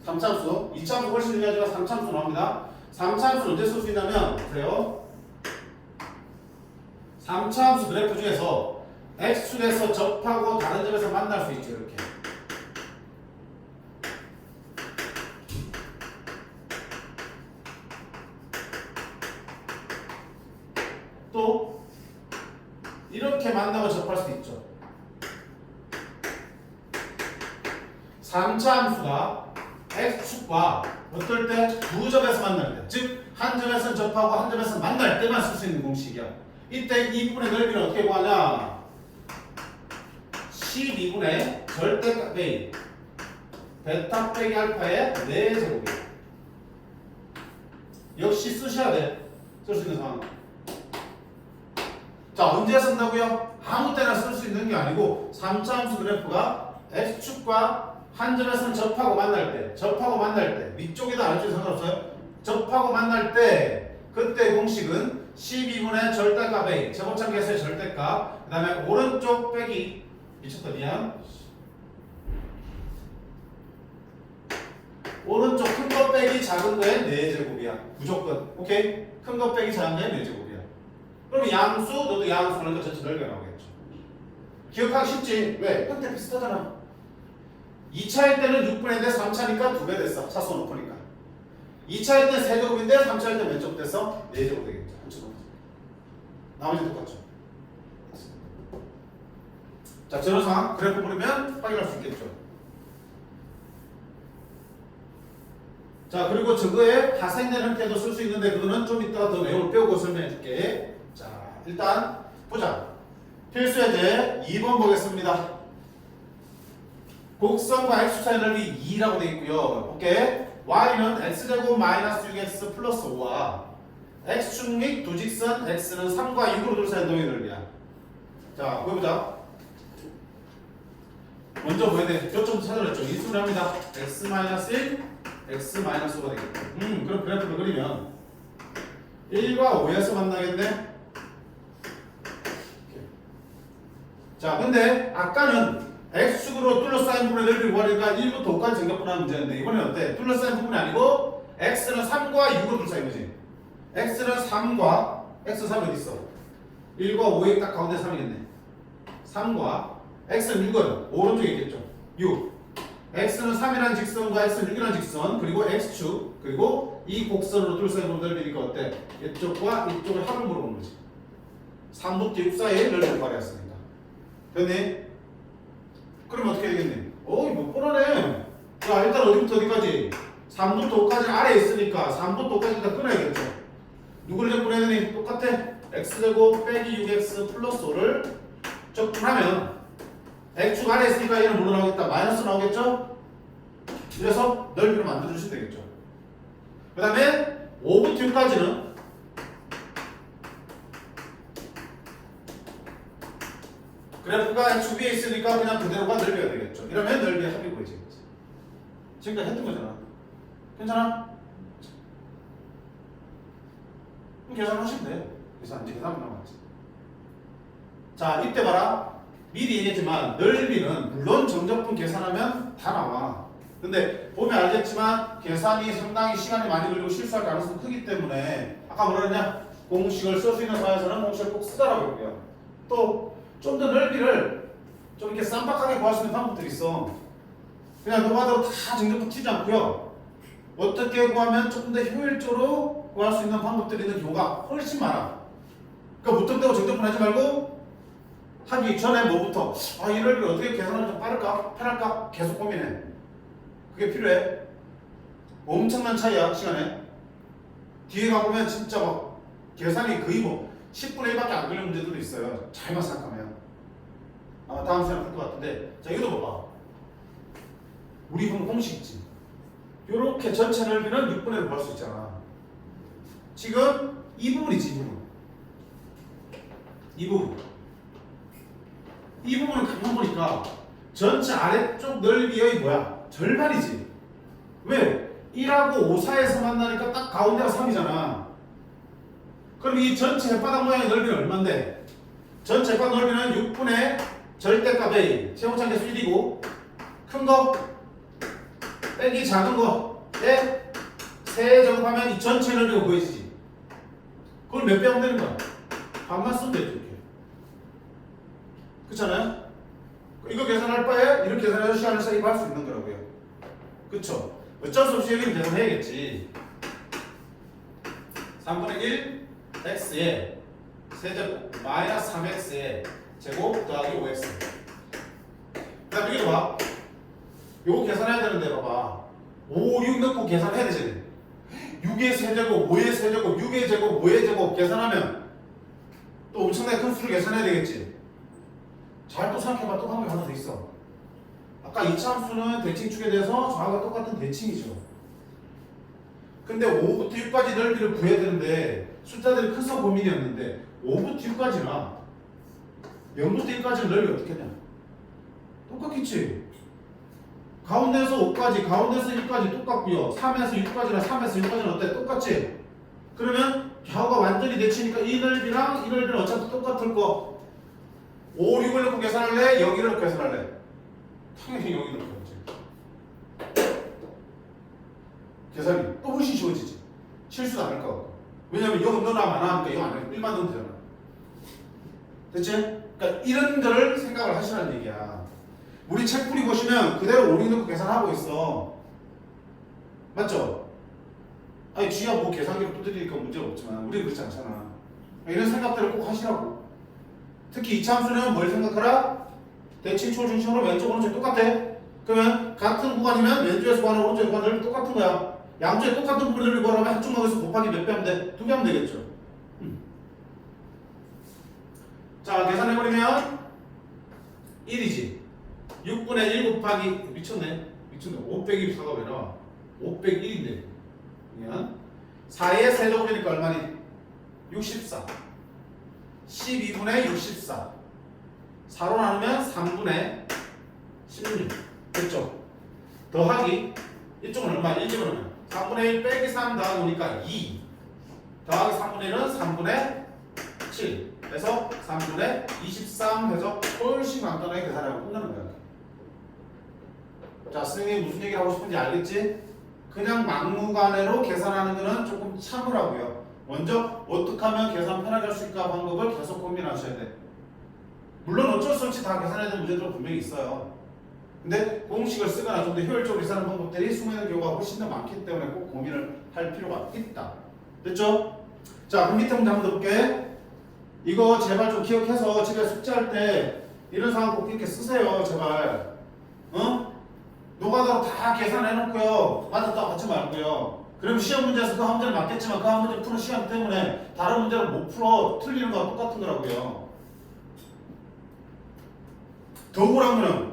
3차 함수. 2차 함수 훨씬 중요하지만 3차 함수 나옵니다. 3차 함수는 언제 쓸 수 있냐면 보세요. 3차 함수 그래프 중에서 x축에서 접하고 다른 점에서 만날 수 있죠. 이렇게. 또 이렇게 만나면 접할 수 있죠. 3차 함수가 x축과 어떨 때 두 점에서 만날 때, 즉 한 점에서는 접하고 한 점에서 만날 때만 쓸 수 있는 공식이야. 이때 이 부분의 넓이를 어떻게 구하냐? 12분의 절대값 A 베타 빼기 알파의 4제곱이야. 역시 쓰셔야 돼. 쓸 수 있는 상황. 자, 자, 언제 쓴다고요? 아무 때나 쓸 수 있는 게 아니고 3차 함수 그래프가 x축과 한 점에서는 접하고 만날 때 위쪽이다 아래쪽이 상관없어요. 접하고 만날 때 그때 공식은 12분의 절대값 A 제곱창계수의 절대값 그 다음에 오른쪽 빼기 미쳤다 미안 오른쪽 큰 거 빼기 작은 거의 4제곱이야 무조건 오케이? 큰 거 빼기 작은 거의 4제곱이야 그러면 양수 너도 양수 하니까 전체 넓게 나오겠죠 기억하기 쉽지? 왜? 형태 비슷하잖아 2차일 때는 6분의 4 3차니까 2배 됐어 차수 높으니까 2차일 때 3제곱인데 3차일 때 몇 제곱 됐어? 4제곱 되겠죠 나머지 똑같죠 자 저런 상황 그래프 보면 확인할 수 있겠죠 자 그리고 저거에 파생된 형태도 쓸 수 있는데 그거는 좀 이따가 더 내용을 배우고 설명해 줄게 자 일단 보자 필수 예제 2번 보겠습니다 곡선과 x 사이 넓이 2라고 되어 있고요 볼게 y는 x제곱 마이너스 6x 플러스 5와 x축 및 두 직선 x는 3과 6으로 둘 사이 동의 넓이야 자 보여보자 먼저 뭐해야 돼? 요점 찾아냈죠 인수를 합니다 x-1 x-5가 되겠다 그럼 그래프를 그리면 1과 5에서 만나겠네 자 근데 아까는 x축으로 둘러싸인 부분의 넓이를 구하니까 1부터 5까지 정답분하는 문제였는데 이번엔 어때? 둘러싸인 부분이 아니고 x는 3과 6으로 둘러싸인 거지 x는 3과 x 3이 어디 있어? 1과 5의 딱 가운데 3이겠네 3과 x는 6은 오른쪽에 있겠죠 6 x는 3이라는 직선과 x는 6이라는 직선 그리고 x축 그리고 이 곡선으로 둘러싸인 부분 넓이니까 어때? 이쪽과 이쪽의 합을 물어보는 거지 3부터 6 사이의 넓이를 구하였으니까 됐니? 그럼 어떻게 되겠니? 이거 뻔하네. 자, 일단 어디부터 어디까지? 3부터 5까지 아래에 있으니까 3부터 5까지 일단 끊어야겠죠. 누구를 적분해야 되니? 똑같아. x제곱 빼기 6x 플러스 5를 적분하면 x축 아래에 있으니까 얘는 뭐로 나오겠다? 마이너스 나오겠죠? 그래서 넓이를 만들어주시면 되겠죠. 그 다음에 5부터 6까지는 그래프가 x 위에 있으니까 그냥 그대로가 넓이가 되겠죠. 이러면 넓이의 합이 보이지. 지금까지 했던 거잖아. 괜찮아? 그럼 계산하시면 돼요. 계산 이제 계산하면 남았지. 자, 이때 봐라. 미리 얘기했지만 넓이는 물론 정적분 계산하면 다 나와. 근데 보면 알겠지만 계산이 상당히 시간이 많이 걸리고 실수할 가능성이 크기 때문에 아까 뭐라 그랬냐? 공식을 쓸 수 있는 사회에서는 공식을 꼭 쓰라고 했고요. 또 좀 더 넓이를 좀 이렇게 쌈박하게 구할 수 있는 방법들이 있어. 그냥 노마다로 다 정적분 튀지 않고요. 어떻게 구하면 조금 더 효율적으로 구할 수 있는 방법들이 있는 경우가 훨씬 많아. 그러니까 무턱대고 정적분 하지 말고 하기 전에 뭐부터 이 넓이를 어떻게 계산하면 좀 빠를까? 편할까? 계속 고민해. 그게 필요해. 엄청난 차이야 시간에. 뒤에 가보면 진짜 막 계산이 거의 뭐 10분의 1밖에 안 걸리는 문제들도 있어요. 잘만 생각하면. 아마 다음 시간에 풀 것 같은데. 자, 이것도 봐봐. 우리 본 공식 있지. 요렇게 전체 넓이는 6분의 1로 구할 수 있잖아. 지금 이 부분이지, 이 부분. 이 부분. 이 부분을 가만 보니까 전체 아래쪽 넓이의 뭐야? 절반이지. 왜? 1하고 5 사이에서 만나니까 딱 가운데가 3이잖아. 그럼 이 전체 햇바닥 모양의 넓이는 얼만데? 전체 햇바닥 넓이는 6분의 절대값 A 세우창계수 1이고 큰 거 빼기 작은 거에 세제곱하면 이 전체 넓이가 보이지. 그걸 몇 배 하면 되는 거야? 반만 쓰면 되죠 이렇게. 그렇잖아요? 이거 계산할 바에 이렇게 계산해서 시간을 세이브할 수 있는 거라고요. 그쵸? 어쩔 수 없이 여기는 계산해야겠지. 3분의 1 x에 세제곱 마이너스 3x에 제곱 더하기 5x. 그 다음에 여기 봐. 요거 계산해야 되는데 봐봐. 5, 6 넣고 계산해야 되지. 6의 세제곱, 5의 세제곱, 6의 제곱, 5의 제곱 계산하면 또 엄청나게 큰 수를 계산해야 되겠지. 잘 또 생각해봐. 또 방법이 하나 더 있어. 아까 이차함수는 대칭축에 대해서 저하고 똑같은 대칭이죠. 근데 5부터 6까지 넓이를 구해야 되는데 숫자들이 커서 고민이었는데 5부터 6까지나 0부터 1까지는 넓이 어떻게 되냐? 똑같겠지. 가운데에서 5까지, 가운데에서 1까지 똑같고요. 3에서 6까지나 3에서 6까지는 어때? 똑같지? 그러면 좌우가 완전히 대치니까 이 넓이랑 이 넓이는 어차피 똑같을 거. 5, 6을 넣고 계산할래? 여기를 넣고 계산할래? 당연히 여기 넣고 계산하지. 계산이 또 훨씬 쉬워지지. 실수도 안 할 거. 왜냐면 여기 너나 많아 하니까 이거 안 해. 1만 넣으면 되잖아. 됐지? 그러니까 이런 거를 생각을 하시라는 얘기야. 우리 책풀이 보시면 그대로 5, 6 넣고 계산하고 있어. 맞죠? 아니 쥐야 뭐 계산기로 두드리니까 문제가 없지만 우리는 그렇지 않잖아. 이런 생각들을 꼭 하시라고. 특히 이차함수는 뭘 생각하라? 대칭 초중심으로 왼쪽 오른쪽 똑같아. 그러면 같은 구간이면 왼쪽에서 구하는 오른쪽에서 구하는 넓이 똑같은 거야. 양쪽에 똑같은 부분 넓이 구하려면 한쪽 막에서 곱하기 몇 배 하면 돼? 2배 하면 되겠죠. 자 계산해버리면 1이지. 6분의 1 곱하기 미쳤네. 5 빼기 4가 왜 나와? 5 빼기 1인데 그러면 4의 세제곱이니까 얼마니? 64. 12분의 64. 4로 나누면 3분의 16. 됐죠? 더하기 이쪽은 얼마? 1 집어넣으면 3분의 1 빼기 3 더하니까 2. 더하기 3분의 1은 3분의 7. 그래서 3분의 23 해서 훨씬 간단하게 계산하고 끝나는 거야. 자, 선생님이 무슨 얘기를 하고 싶은지 알겠지? 그냥 막무가내로 계산하는 거는 조금 참으라고요. 먼저 어떻게 하면 계산 편하게 할 수 있을까 방법을 계속 고민하셔야 돼. 물론 어쩔 수 없이 다 계산해야 되는 문제들은 분명히 있어요. 근데 공식을 쓰거나 좀 더 효율적으로 계산하는 방법들이 숨어있는 경우가 훨씬 더 많기 때문에 꼭 고민을 할 필요가 있다. 됐죠? 자, 그럼 밑에 문제 한번 더 볼게. 이거 제발 좀 기억해서 집에 숙제할 때 이런 상황 꼭 이렇게 쓰세요. 제발. 어? 노가다로 다 계산해놓고요. 맞았다고 하지 말고요. 그럼 시험 문제에서 그 한 문제는 맞겠지만 그 한 문제 푸는 시간 때문에 다른 문제를 못 풀어. 틀리는 거랑 똑같은 거라고요. 더 억울한 거는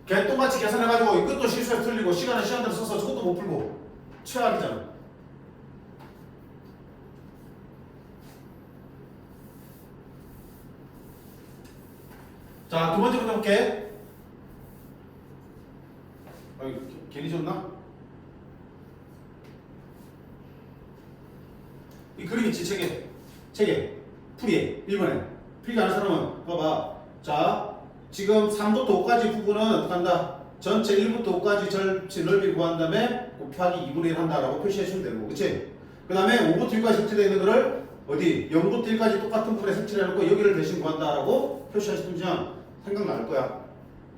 개똥같이 계산해가지고 이것도 실수해 틀리고 시간을 시간대로 써서 저것도 못 풀고 최악이잖아. 자, 두 번째 문제 볼게. 괜히 줬나? 이 그림 있지, 책에. 풀이에. 1번에. 풀이가 아는 사람은 봐봐. 자, 지금 3부터 5까지 부분은 어떻게 한다? 전체 1부터 5까지 전체 넓이 구한 다음에 곱하기 2분의 1 한다라고 표시해 주면 되는 거, 그치? 그 다음에 5부터 1까지 색칠되어 있는 거를 어디? 0부터 1까지 똑같은 부분에 색칠해 놓고 여기를 대신 구한다라고 표시하시면 생각날 거야.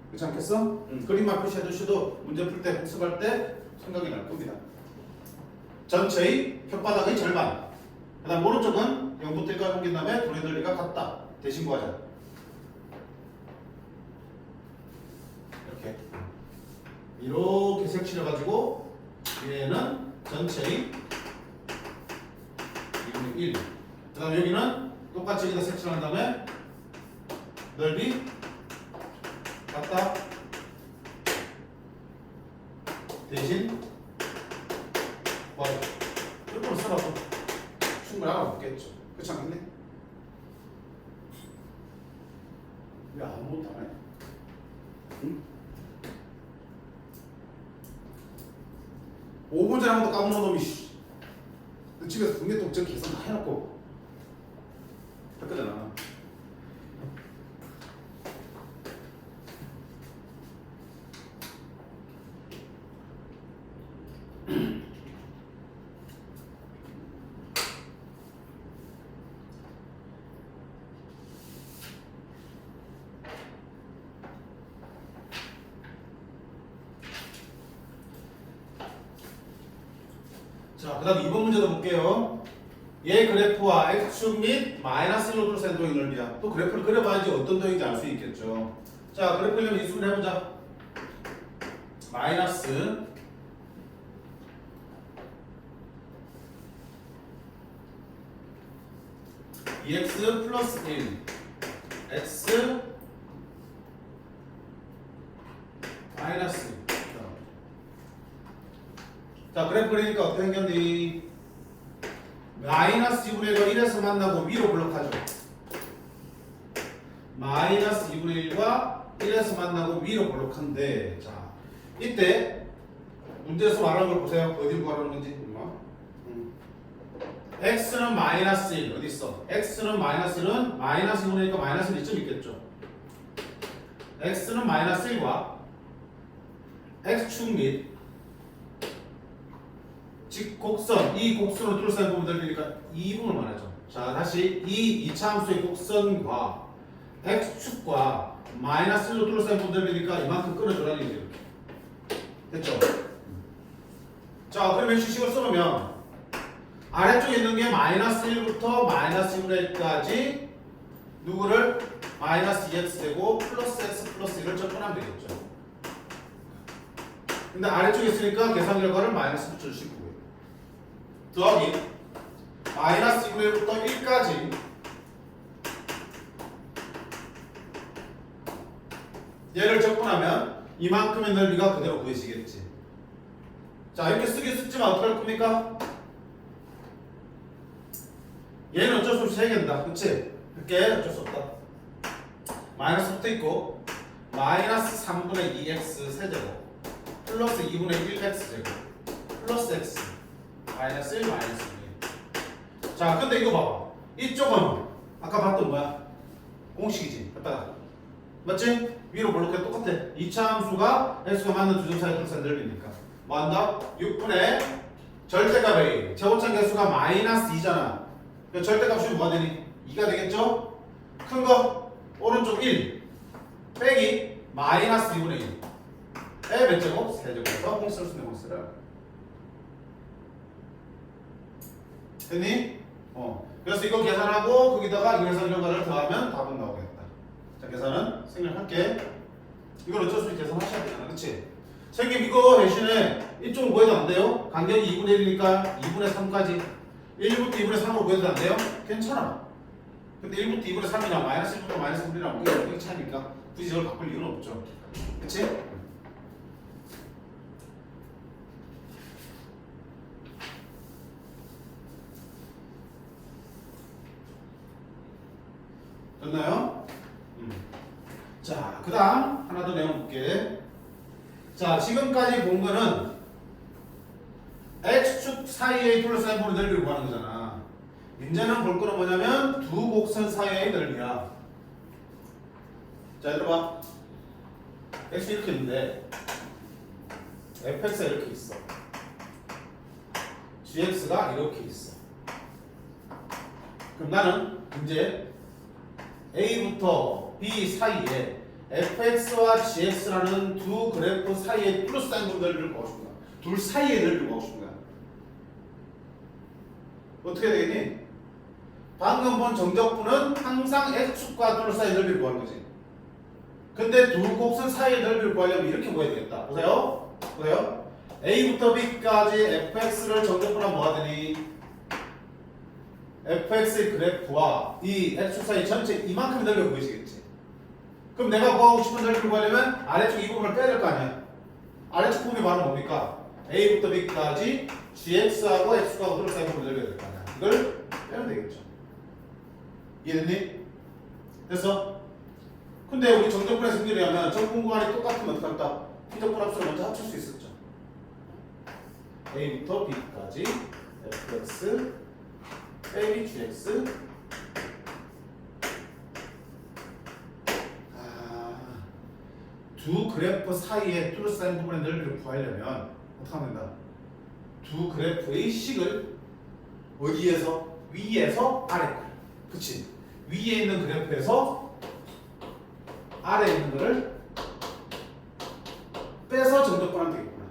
그렇지 않겠어? 그림만 표시해 두셔도 문제 풀 때 복습할 때 생각이 날 겁니다. 전체의 혓바닥의 절반. 그 다음 오른쪽은 0부터 1까지 옮긴 다음에 둘의 넓이가 같다. 대신 구하자. 이렇게 색칠해가지고 얘는 전체의 2분의 1. 그 다음에 여기는 똑같이 여기다 색칠한 다음에 넓이 같다. 대신 맞아. 이렇게 써봐도 충분히 알아보겠죠. 그렇지 않겠네? 왜 아무것도 안 해? 응? 5분 전에 한번더 까먹는 놈이 너 집에서 분명 독점 계산 다 해놓고 했거잖아. 자, 그 다음 2번 문제도 볼게요. 얘 그래프와 x축 및 마이너스 1로 둘러싼 도형이 넓이야. 또 그래프를 그려봐야지 어떤 도형인지 알 수 있겠죠. 자, 그래프 그리려면 인수분 해보자. 마이너스 EX 플러스 1 X 마이너스 1. 자, 그래프 그리니까 어떻게 생겼니? 마이너스 2분의 1과 1에서 만나고 위로 블록하죠. 마이너스 2분의 1과 1에서 만나고 위로 볼록한데 자 이때 문제에서 말하는 걸 보세요. 어디로 말하는 건지. x는 마이너스 1 어디 있어? x는 마이너스 1은 마이너스 2분의 1이니까 마이너스 1 이쯤 있겠죠. x는 마이너스 1과 x축 및 직곡선 이 곡선을 둘러싸인 부분 넓이니까 2분을 말하죠. 자 다시 이 이차함수의 곡선과 x축과 마이너스 1로 둘러싸인 부분 넓이니까 이만큼 끊어주라는 얘기죠. 됐죠? 자 그러면 식식을 써놓으면 아래쪽에 있는 게 마이너스 1부터 마이너스 1분의 1까지 누구를 마이너스 2x 되고 플러스 x 플러스 1을 접근하면 되겠죠. 근데 아래쪽에 있으니까 계산 결과를 마이너스 붙여주시고요. 더하기 마이너스 2분의 1부터 1까지 얘를 접근하면 이만큼의 넓이가 그대로 구해지겠지. 자 이렇게 쓰긴 쓰지만 어떻게 할 겁니까? 얘는 어쩔 수 없이 해야된다. 그치? 그렇게 어쩔 수 없다. 마이너스 붙어 있고 마이너스 3분의 2x 세제곱 플러스 2분의 1x 제곱 플러스 x 마이너스 1 마이너스 2. 자 근데 이거 봐봐. 이쪽은 아까 봤던 뭐야? 공식이지. 갖다가 맞지? 위로 볼록해 똑같아. 2차 함수가 x가 맞는 두 점 사이 둘 사이 넓이니까 뭐 한다? 6분의 절대값의 제곱차 개수가 마이너스 2잖아. 절대값이 뭐가 되니? 2가 되겠죠? 큰 거 오른쪽 1 빼기 마이너스 2분의 1에 몇 제곱? 세제곱에서 공쓸 수 있는 공쓰라. 됐니? 그래서 이거 계산하고 거기다가 이 계산 결과를 더하면 답은 나오겠다. 자 계산은 생략할게. 이걸 어쩔 수 없이 계산하셔야 되잖아. 그치? 선생님 이거 대신에 이쪽은 구해도 안 돼요? 간격이 2분의 1이니까 2분의 3까지 1부터 2분의 3으로 구해도 안 돼요? 괜찮아. 근데 1부터 2분의 3이나 마이너스 1부터 마이너스 3이나 그게 차이니까 굳이 저걸 바꿀 이유는 없죠. 그치? 됐나요? 자, 그 다음 하나 더 내어볼게. 자, 지금까지 본 거는 x축 사이에 둘러싸인 부분의 넓이를 구하는 거잖아. 이제는 볼 거는 뭐냐면 두 곡선 사이의 넓이야. 자, 얘들아 봐. x 이렇게 있는데 fx가 이렇게 있어. gx가 이렇게 있어. 그럼 나는 이제 a부터 b 사이에 fx와 gx라는 두 그래프 사이에 둘러싸인 부분 넓이를 구하고 싶다. 둘 사이의 넓이를 구하고 싶다. 어떻게 되겠니? 방금 본 정적분은 항상 x축과 둘러싸인 넓이를 구하는 거지. 근데 두 곡선 사이의 넓이를 구하려면 이렇게 구해야 되겠다. 보세요. 보세요. a부터 b까지 fx를 정적분하면 뭐가 되니? fx의 그래프와 이 x축 사이 전체 이만큼 넓이가 보이시겠지. 그럼 내가 구하고 싶은 넓이를 구하려면 아래쪽 이 부분을 빼야 될 거 아니야. 아래쪽 부분이 바로 뭡니까? a부터 b까지 gx하고 x축하고 둘러싸인 부분을 넓여야 될 거 아니야. 이걸 빼면 되겠죠. 이해됐니? 됐어? 근데 우리 정적분의 승률이 하면 정분 구간이 똑같으면 어떡할까? 피적분 합수를 먼저 합칠 수 있었죠. a부터 b까지 fx 빼기 gx 두 그래프 사이에 둘러싸인 부분의 넓이를 구하려면 어떻게 하면 된다? 두 그래프의 식을 어디에서? 위에서 아래. 그치? 위에 있는 그래프에서 아래에 있는 거를 빼서 정적분하면 되겠구나.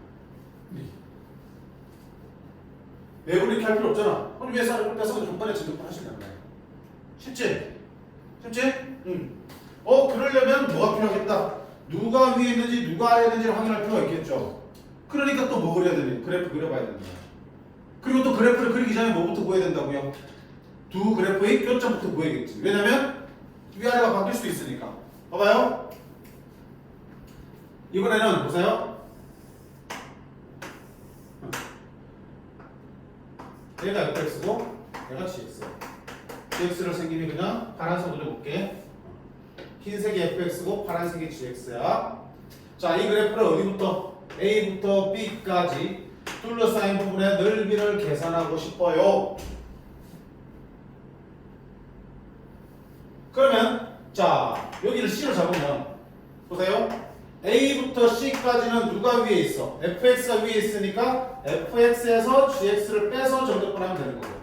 매번 이렇게 할 필요 없잖아. 그럼 위에서 아래를 빼서 전번에 정적분 하시면 된다. 쉽지? 쉽지? 응. 그러려면 뭐가 필요하겠다? 누가 위에 있는지 누가 아래에 있는지를 확인할 필요가 있겠죠. 그러니까 또 뭐 그려야 되니? 그래프 그려봐야 된다. 그리고 또 그래프를 그리기 전에 뭐부터 구해야 된다고요? 두 그래프의 교점부터 구해야겠지. 왜냐면 위아래가 바뀔 수도 있으니까. 봐봐요. 이번에는 보세요. 얘가 fx고 얘가 gx. gx를 생기면 그냥 파란색으로 해볼게. 흰색이 fx고 파란색이 gx야. 자, 이 그래프를 어디부터? A부터 B까지 둘러싸인 부분의 넓이를 계산하고 싶어요. 그러면 자, 여기를 C로 잡으면 보세요. A부터 C까지는 누가 위에 있어? fx가 위에 있으니까 fx에서 gx를 빼서 전적분하면 되는 거고.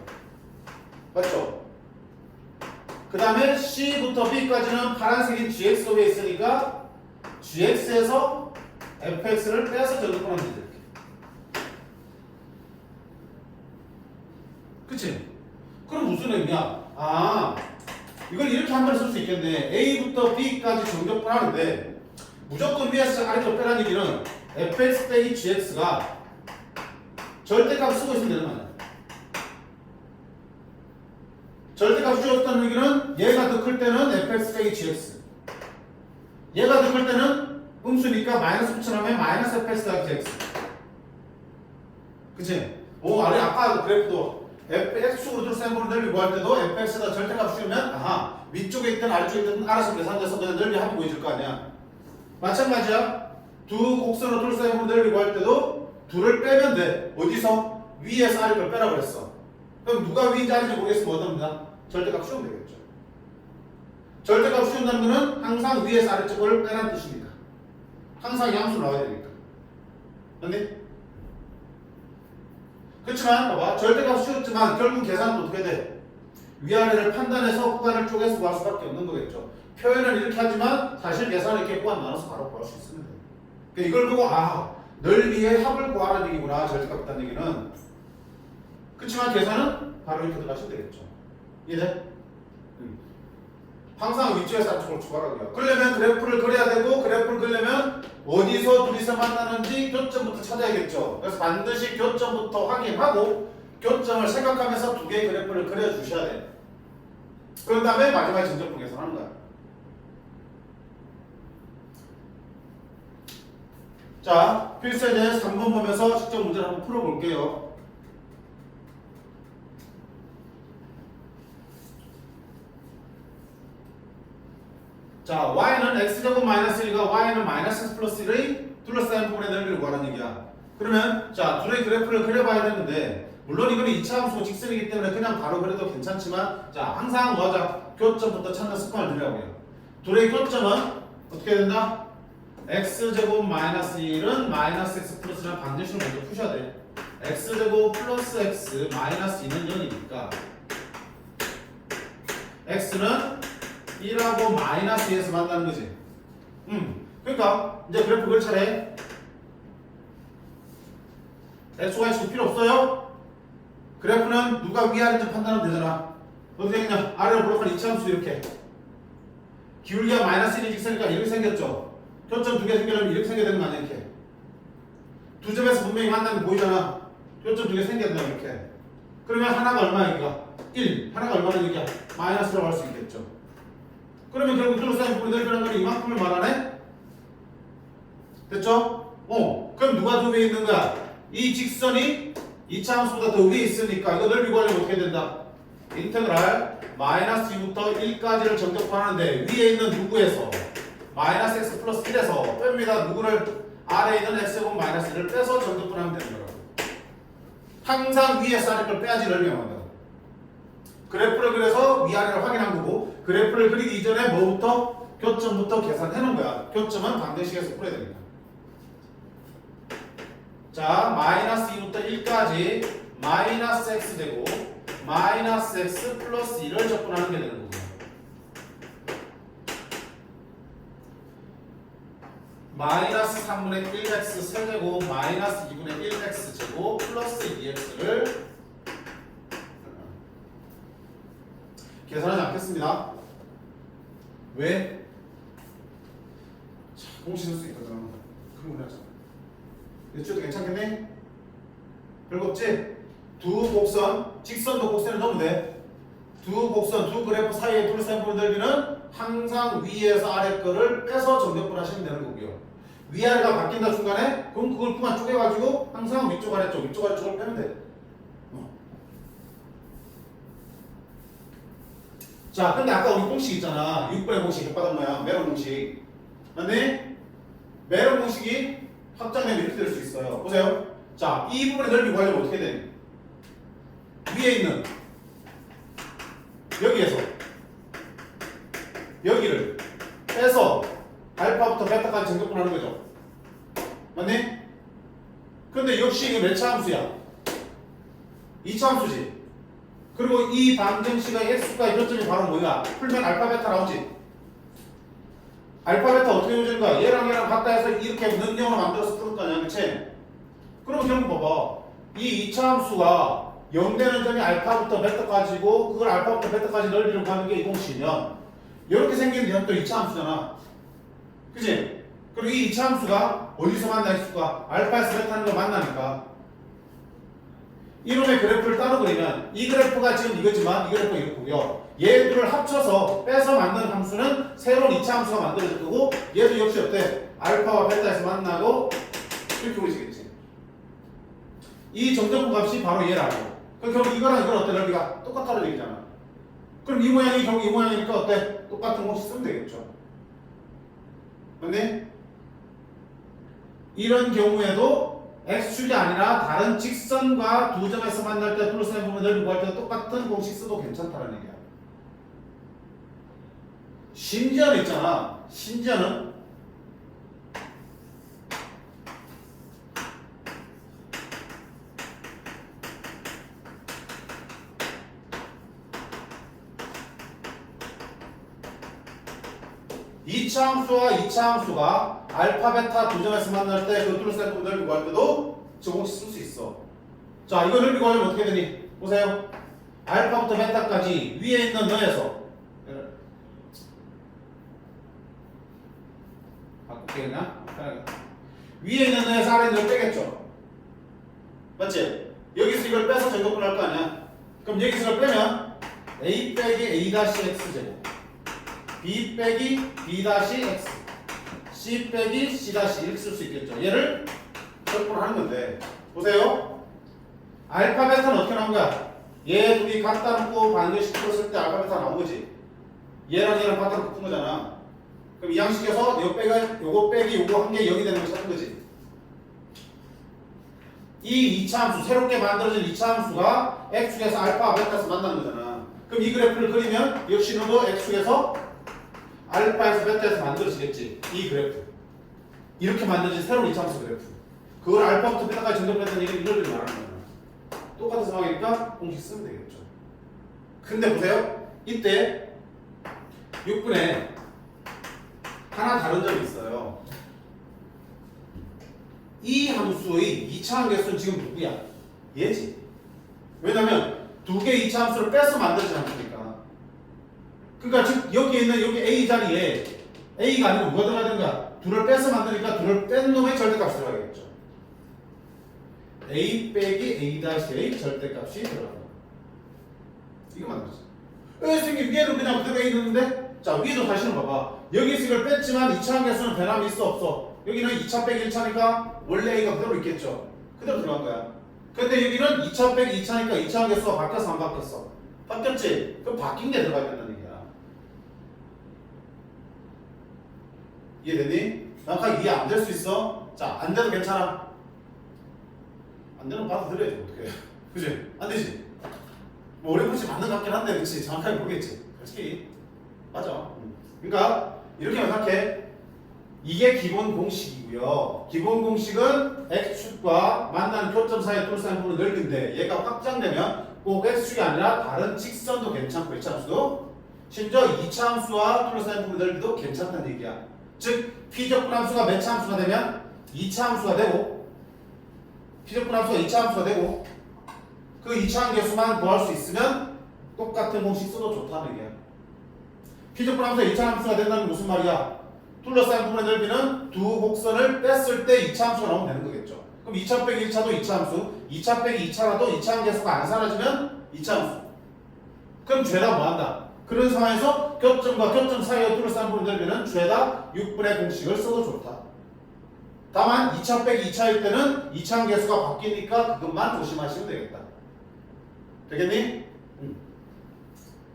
맞죠? 그 다음에 C부터 B까지는 파란색인 gx가 위에 있으니까 gx에서 fx를 빼서 전적분하면 되죠. 이렇게. 그치? 그럼 무슨 의미야? 아, 이걸 이렇게 한 번 쓸 수 있겠네. A부터 B까지 정적분하는데 무조건 위에서 아래로 빼라는 얘기는 fx 빼기 gx가 절대값 쓰고 있으면 되는 거 아니야. 절대값 주었다는 얘기는 얘가 더 클 때는 fx 빼기 gx, 얘가 더 클 때는 음수니까 마이너스 붙여놓으면 마이너스 fx 더하기 gx. 그치? 오, 아까 그래프도 fx축으로 둘러싼 부분을 넓이 구할 때도 fx에다 절대값 주면 아하, 위쪽에 있든 아래쪽에 있든 알아서 계산돼서 그냥 넓이 합이 보여질 거 아니야. 마찬가지야. 두 곡선으로 둘러싸인 부분을 넓이 구할 때도 둘을 빼면 돼. 어디서? 위에서 아래를 빼라고 그랬어. 그럼 누가 위인지 아래인지 모르겠으면 어떻습니까? 절대값 씌우면 되겠죠. 절대값 씌운다는 거는 항상 위에서 아래쪽을 빼라는 뜻입니다. 항상 양수 나와야 되니까. 맞니? 그렇지만 봐봐, 절대값 씌웠지만 결국 계산은 어떻게 돼? 위아래를 판단해서 구간을 쪼개서 구할 수밖에 없는 거겠죠. 표현은 이렇게 하지만 사실 계산을 이렇게 구간 나눠서 바로 구할 수 있으면 돼요. 그러니까 이걸 보고 아, 넓이의 합을 구하라는 얘기구나, 절대값 있다는 얘기는. 그렇지만 계산은 바로 이렇게 들어가시면 되겠죠. 이해돼? 항상 위쪽에서 안쪽으로 추가하라고요. 그러려면 그래프를 그려야 되고, 그래프를 그리려면 어디서 둘이서 만나는지 교점부터 찾아야겠죠. 그래서 반드시 교점부터 확인하고 교점을 생각하면서 두 개의 그래프를 그려주셔야 돼요. 그런 다음에 마지막에 전적분 계산하는 거야. 자, 필수에 대해서 3번 보면서 직접 문제를 한번 풀어볼게요. 자, y는 x제곱 마이너스 1과 y는 마이너스 x 플러스 1의 둘러싸인 부분의 넓이를 구하라는 얘기야. 그러면 자, 둘의 그래프를 그려봐야 되는데 물론 이거는 2차 함수고 직선이기 때문에 그냥 바로 그려도 괜찮지만 자, 항상 뭐 하자? 교점부터 찾는 습관을 들이라고요. 둘의 교점은 어떻게 된다? x제곱 마이너스 1은 마이너스 x 플러스 1을 반드시 먼저 푸셔야 돼. x제곱 플러스 x 마이너스 2는 0이니까 x는 1하고 마이너스 2에서 만나는 거지. 그러니까 이제 그래프 그릴 차례. x와 x가 필요 없어요. 그래프는 누가 위아래인지 판단하면 되잖아. 어떻게 되냐? 아래로 볼록한 이차함수 이렇게 기울기가 마이너스 1이 직선이니까 이렇게 생겼죠. 교점 두 개 생기려면 이렇게 생겨야 되는 거 아니야? 이렇게 두 점에서 분명히 만나는 거 보이잖아. 교점 두 개 생겨야 된다 이렇게. 그러면 하나가 얼마야? 여기가 1, 하나가 얼마나 여기야? 마이너스라고 할 수 있겠죠. 그러면 결국 둘러싸인 부분이 넓이라는 건 이만큼을 말하네? 됐죠? 그럼 누가 더 위에 있는 거야? 이 직선이 2차 함수보다 더 위에 있으니까 이거 넓이 구하려면 어떻게 된다? 인테그랄 마이너스 2부터 1까지를 정적분하는데 위에 있는 누구에서? 마이너스 x 플러스 1에서 뺍니다. 누구를? 아래에 있는 x제곱 마이너스 1을 빼서 정적분하면 되는 거라고. 항상 위에서 아래 걸 빼야지 넓이가 나온다고. 그래프를 그려서 위아래를 확인한 거고 그래프를 그리기 이전에 뭐부터? 교점부터 계산해 놓은 거야. 교점은 방정식에서 풀어야 됩니다. 자, 마이너스 2부터 1까지 마이너스 x제곱 마이너스 x 플러스 1을 적분하는 게 되는 거고요. 마이너스 3분의 1x 세제곱 마이너스 2분의 1x 제곱 플러스 2x를 계산하지 않겠습니다. 왜? 자, 공식 쓸 수 있거든. 그런 거 하자. 이쪽도 괜찮겠네? 별거 없지? 두 곡선, 직선도 곡선을 넣으면 돼. 두 곡선, 두 그래프 사이에 둘러싼 부분 넓이는 항상 위에서 아래 거를 빼서 정적분 하시면 되는 거고요. 위아래가 바뀐다 중간에 그럼 그걸 그만 쪼개가지고 항상 위쪽 아래쪽, 위쪽 아래쪽을 빼면 돼. 자, 근데 아까 우리 공식 있잖아. 6분의 공식, 혓바닥 모양, 메론 공식. 맞네? 메론 공식이 확장되면 이렇게 될 수 있어요. 보세요. 자, 이 부분의 넓이 구하려면 어떻게 돼? 위에 있는 여기에서 여기를 빼서 알파부터 베타까지 정적분하는 거죠. 맞네? 근데 역시 이게 몇 차 함수야? 2차 함수지. 그리고 이 방정식의 x축과의 교점이 바로 뭐야? 풀면 알파 베타 나오지. 알파 베타 어떻게 요지는 거야? 얘랑 얘랑 같다 해서 이렇게 능력으로 만들어서 푸는 거 아니야, 그치? 그럼 결국 봐봐. 이 2차 함수가 0 되는 점이 알파부터 베타까지고 그걸 알파부터 베타까지 넓이로 가는 게 이 공식이면 이렇게 생긴 점이 또 2차 함수잖아. 그치? 그리고 이 2차 함수가 어디서 만나 x축과 알파에서 베타는 거 만나니까 이놈의 그래프를 따로 그리면 이 그래프가 지금 이거지만 이 그래프가 이렇고요. 얘들을 합쳐서 빼서 만든 함수는 새로운 2차 함수가 만들어질 거고 얘도 역시 어때? 알파와 베타에서 만나고 이렇게 그리시겠지. 이 정적분 값이 바로 얘라고. 그럼 결국 이거랑 이건 어때? 넓이가 똑같다는 얘기잖아. 그럼 이 모양이 결국 이 모양이니까 어때? 똑같은 공식 쓰면 되겠죠. 맞네? 이런 경우에도 x축이 아니라 다른 직선과 두 점에서 만날 때 둘러싸인 부분 넓이 구할 때 똑같은 공식 써도 괜찮다는 얘기야. 심지어는 있잖아. 심지어는 이차 함수와 이차 함수가 알파, 베타 두 점에서 만날 때 그 둘러싸인 부분 넓이 구할 때도 저 공식 쓸 수 있어. 자, 이거 넓이 구하려면 어떻게 되니? 보세요. 알파부터 베타까지 위에 있는 너에서 바꿀게나? 위에 있는 너에서 아래 있는 걸 빼겠죠? 맞지? 여기서 이걸 빼서 제곱을 할 거 아니야? 그럼 여기서 이걸 빼면 a 빼기 a-x 제곱 b 빼기 b-x c 빼기 c- 이렇게 쓸 수 있겠죠. 얘를 적분하는 건데 보세요. 알파 베타는 어떻게 나온 거야? 얘 둘이 갖다 놓고 반대시켰을 때 알파 베타 나온 거지. 얘랑 얘랑 갖다 놓고 푼 거잖아. 그럼 이 양식에서 요거 빼기 요거 한 개 0이 되는 걸 찾는 거지. 이 2차 함수, 새롭게 만들어진 2차 함수가 x축에서 알파, 베타에서 만나는 거잖아. 그럼 이 그래프를 그리면 역시 너도 x축에서 알파에서 베타에서 만들어지겠지. 이 그래프. 이렇게 만들어진 새로운 2차 함수 그래프. 그걸 알파부터 베타까지 정렬했다는 얘기는 이걸 말하는 거야. 똑같은 상황이니까 공식 쓰면 되겠죠. 근데 보세요. 이때 6분에 하나 다른 점이 있어요. 이 함수의 2차 함수는 지금 누구야? 얘지. 왜냐면 두 개의 2차 함수를 빼서 만들지 않습니까? 그러니까 즉 여기 있는 여기 A 자리에 A가 아니고 누가 들어가야 되는가? 둘을 빼서 만드니까 둘을 뺀 놈의 절대값이 들어가겠죠. A 빼기 A-A 절대값이 들어간다. 이거 만들었어. 왜 선생님 위에는 그냥 그대로 A 넣는데? 자, 위에도 다시는 봐봐. 여기서 이걸 뺐지만 2차 함수는 변함이 있어 없어? 여기는 2차 빼기 1차니까 원래 A가 그대로 있겠죠. 그대로 들어간 거야. 근데 여기는 2차 빼기 2차니까 2차 함수가 바뀌었어 안 바뀌었어? 바뀌었지? 그럼 바뀐 게 들어가야 된다는 얘기야. 이해되니? 정확하게 이해 안 될 수 있어? 자, 안 돼도 괜찮아. 안 되면 받아들여야지 어떡해. 그치? 안 되지? 뭐 어렴풋이 맞는 것 같긴 한데 그치? 정확하게 모르겠지? 솔직히 맞아. 그러니까 이렇게 생각해. 이게 기본 공식이고요. 기본 공식은 x축과 만나는 교점 사이의 둘러싸인 부분의 넓이인데 얘가 확장되면 꼭 x축이 아니라 다른 직선도 괜찮고 1차 함수도 심지어 2차 함수와 둘러싸인 부분의 넓이도 괜찮다는 얘기야. 즉 피적분 함수가 몇 차 함수가 되면 2차 함수가 되고 피적분 함수가 2차 함수가 되고 그 2차 함수만 구할 수 있으면 똑같은 공식 써도 좋다는 얘기야. 피적분 함수가 2차 함수가 된다는 무슨 말이야? 둘러싸인 부분의 넓이는 두 곡선을 뺐을 때 2차 함수가 나오면 되는 거겠죠. 그럼 2차 빼기 1차도 2차 함수, 2차 빼기 2차라도 2차 함수가 안 사라지면 2차 함수. 그럼 죄다 뭐한다? 그런 상황에서 교점과 교점 사이의 둘러싸인 부분의 넓이는 죄다 6분의 공식을 써도 좋다. 다만 2차 빼기 2차일 때는 2차 함수가 바뀌니까 그것만 조심하시면 되겠다. 되겠니?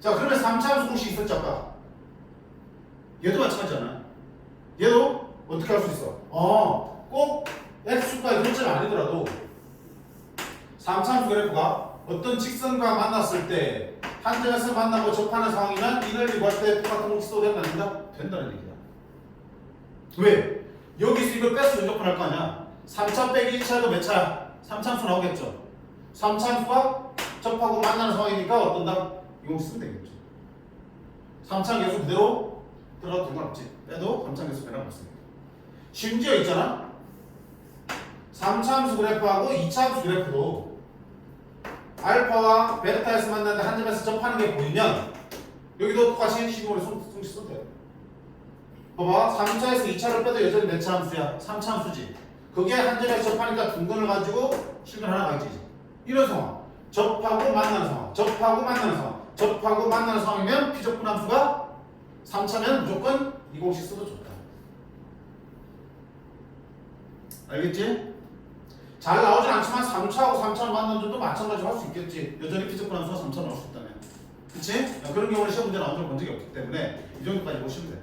자, 그러면 3차함수 공식 있었죠 아까? 얘도 마찬가지잖아. 얘도 어떻게 할 수 있어? 꼭 x축과의 교점이 아니더라도 3차함수 그래프가 어떤 직선과 만났을 때 한 점에서 만나고 접하는 상황이면 이를 구할 때 똑같은 공식 써도 된다, 안 된다? 된다는 얘기야. 왜? 여기서 이걸 빼서 연접할 거 아니야? 3차 빼기 1차도 몇 차야? 3차함수 나오겠죠? 3차함수가 접하고 만나는 상황이니까 어떤다? 이 공식 쓰면 되겠죠. 3차 계수 그대로 들어가도 상관없지. 빼도 3차 계수 변함없습니다. 심지어 있잖아. 3차 함수 그래프하고 2차 함수 그래프도 알파와 베타에서 만나는데 한 점에서 접하는 게 보이면 여기도 똑같이 12번에 손씩 써도 돼. 봐봐. 3차에서 2차를 빼도 여전히 몇 차 함수야? 3차 함수지. 그게 한 점에서 접하니까 둥근을 가지고 실근 하나 가지지. 이런 상황. 접하고 만나는 상황. 접하고 만나는 상황. 접하고 만나는 상황이면 피접분 함수가 3차면 무조건 이 공식 써도 좋다. 알겠지? 잘 나오진 않지만 3차하고 3차를 만나는 점도 마찬가지로 할 수 있겠지. 여전히 피접분 함수가 3차 나올 수 있다면. 그치? 그런 경우는 시험 문제 나온 적을 본 적이 없기 때문에 이 정도까지 보시면 돼요.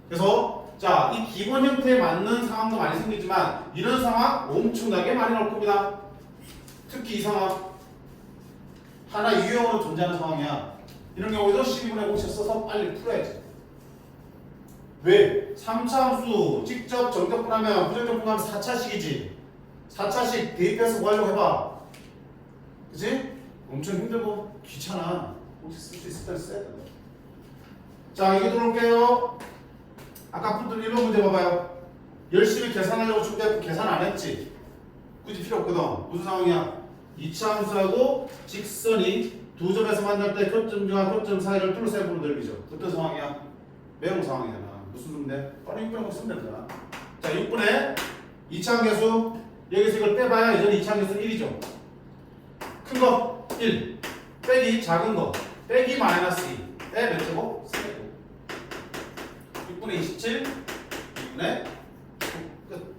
그래서 자, 이 기본 형태에 맞는 상황도 많이 생기지만 이런 상황 엄청나게 많이 나올 겁니다. 특히 이 상황 하나 유형으로 존재하는 상황이야. 이런 경우에도 12분의 공식 써서 빨리 풀어야지. 왜? 3차 함수 직접 정적분하면 부정적분하면 4차식이지. 4차식 대입해서 구하려고 해봐. 그치? 엄청 힘들고 귀찮아. 공식 쓸 수 있을 때 써야 돼. 자, 이게 들어올게요. 아까 푸던 1번 문제 봐봐요. 열심히 계산하려고 준비했고 계산 안 했지? 굳이 필요 없거든. 무슨 상황이야? 2차 함수하고 직선이 두 점에서 만날 때 교점과 교점 사이를 둘러싸고 넓이죠. 어떤 상황이야? 매운 상황이잖아. 무슨 수인데? 바로 6분의 5 쓰면 되잖아. 자, 6분의 2차 계수 여기서 이걸 빼봐야 여전히 2차 계수 1이죠. 큰 거 1 빼기 작은 거 빼기 마이너스 2 빼 몇 제곱? 3제곱. 6분의 27 6분의 9 끝.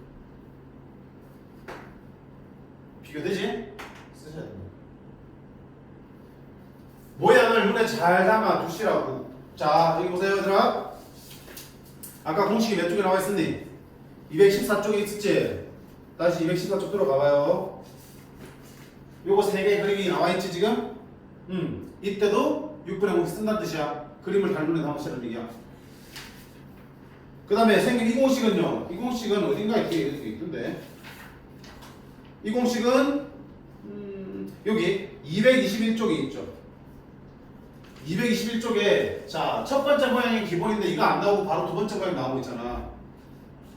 비교되지? 쓰셔야 됩니다. 모양을 눈에 잘 담아 두시라고. 자, 여기 보세요 얘들아. 아까 공식이 몇 쪽에 나와 있었니? 214쪽에 있었지? 다시 214쪽 들어가봐요. 요거 3개의 그림이 나와 있지 지금? 이때도 6분의 5이 쓴다는 뜻이야. 그림을 잘 눈에 담으시라는 얘기야. 그 다음에 생긴 이 공식은요. 이 공식은 어딘가 이렇게 있던데. 이 공식은 여기 221쪽에 있죠. 221쪽에 자, 첫 번째 모양이 기본인데 이거 안 나오고 바로 두 번째 모양 나오고 있잖아.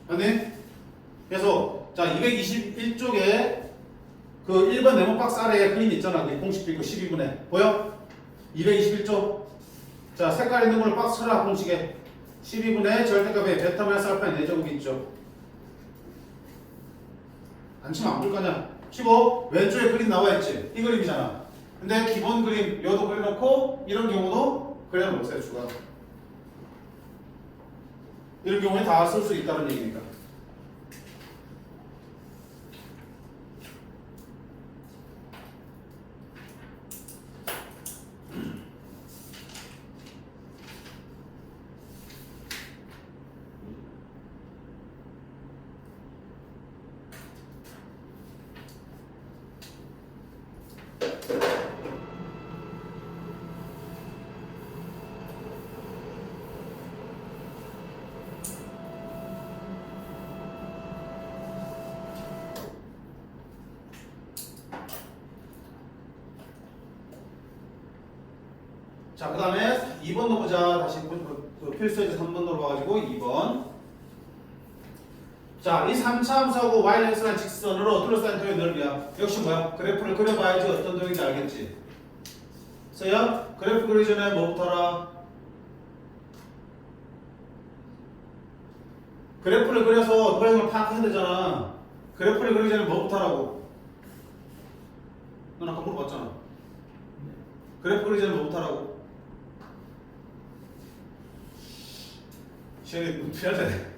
맞네? 그래서 자, 221쪽에 그 1번 네모 박스 아래에 그림 있잖아. 그 공식도 있고 12분의 보여? 221쪽. 자, 색깔 있는 걸로 박스 쳐라 공식에. 12분의 절대값에 베타 마이너스 알파의 4제곱이 있죠. 안 치면 안 볼 거냐? 치고 왼쪽에 그림 나와 있지. 이 그림이잖아. 근데 기본 그림 여도 그려놓고 이런 경우도 그려놓으세요. 추가. 이런 경우에 다 쓸 수 있다는 얘기니까. 자, 그 다음에 2번 넣어보자. 다시 필수에서 3번 넣어봐가지고 2번. 자, 이 3차 함수하고 y는 x라는 직선으로 둘러싸인 도형의 넓이야. 역시 뭐야? 그래프를 그려봐야지 어떤 도형인지 알겠지? 그래서요, 그래프 그리기 전에 뭐부터 하라? 그래프를 그려서 도형을 파악해야 되잖아. 그래프를 그리기 전에 뭐부터 하라고? 넌 아까 물어봤잖아. 그래프 그리기 전에 뭐부터 하라고? 시험에 문제야 돼.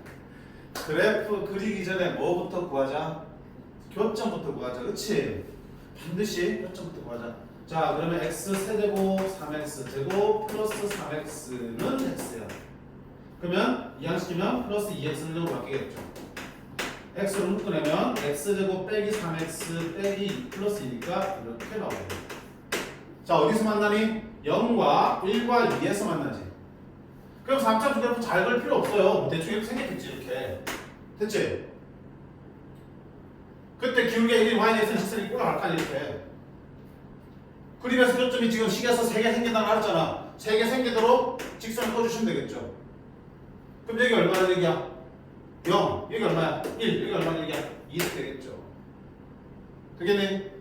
그래프 그리기 전에 뭐부터 구하자? 교점부터 구하자. 그치? 반드시 교점부터 구하자. 자, 그러면 x 세제곱 3x 제곱 플러스 3x는 x야. 그러면 이항시키면 플러스 2x는 바뀌겠죠. x로 묶어내면 x제곱 빼기 3x 빼기 2 플러스 2니까 이렇게 나오겠죠. 자, 어디서 만나니? 0과 1과 2에서 만나지. 그럼 3차 그래프 잘 걸 필요 없어요. 대충 이렇게 생겼겠지, 이렇게. 됐지? 그때 기울기가 1이 y에 대해서 직선이 올라갈 거 아니야, 이렇게. 그림에서 교점이 지금 식에서 3개 생긴다고 했잖아. 3개 생기도록 직선을 꺼주시면 되겠죠. 그럼 여기 얼마나 얘기야? 0. 여기 얼마야? 1. 여기 얼마나 얘기야? 2 되겠죠. 되겠니?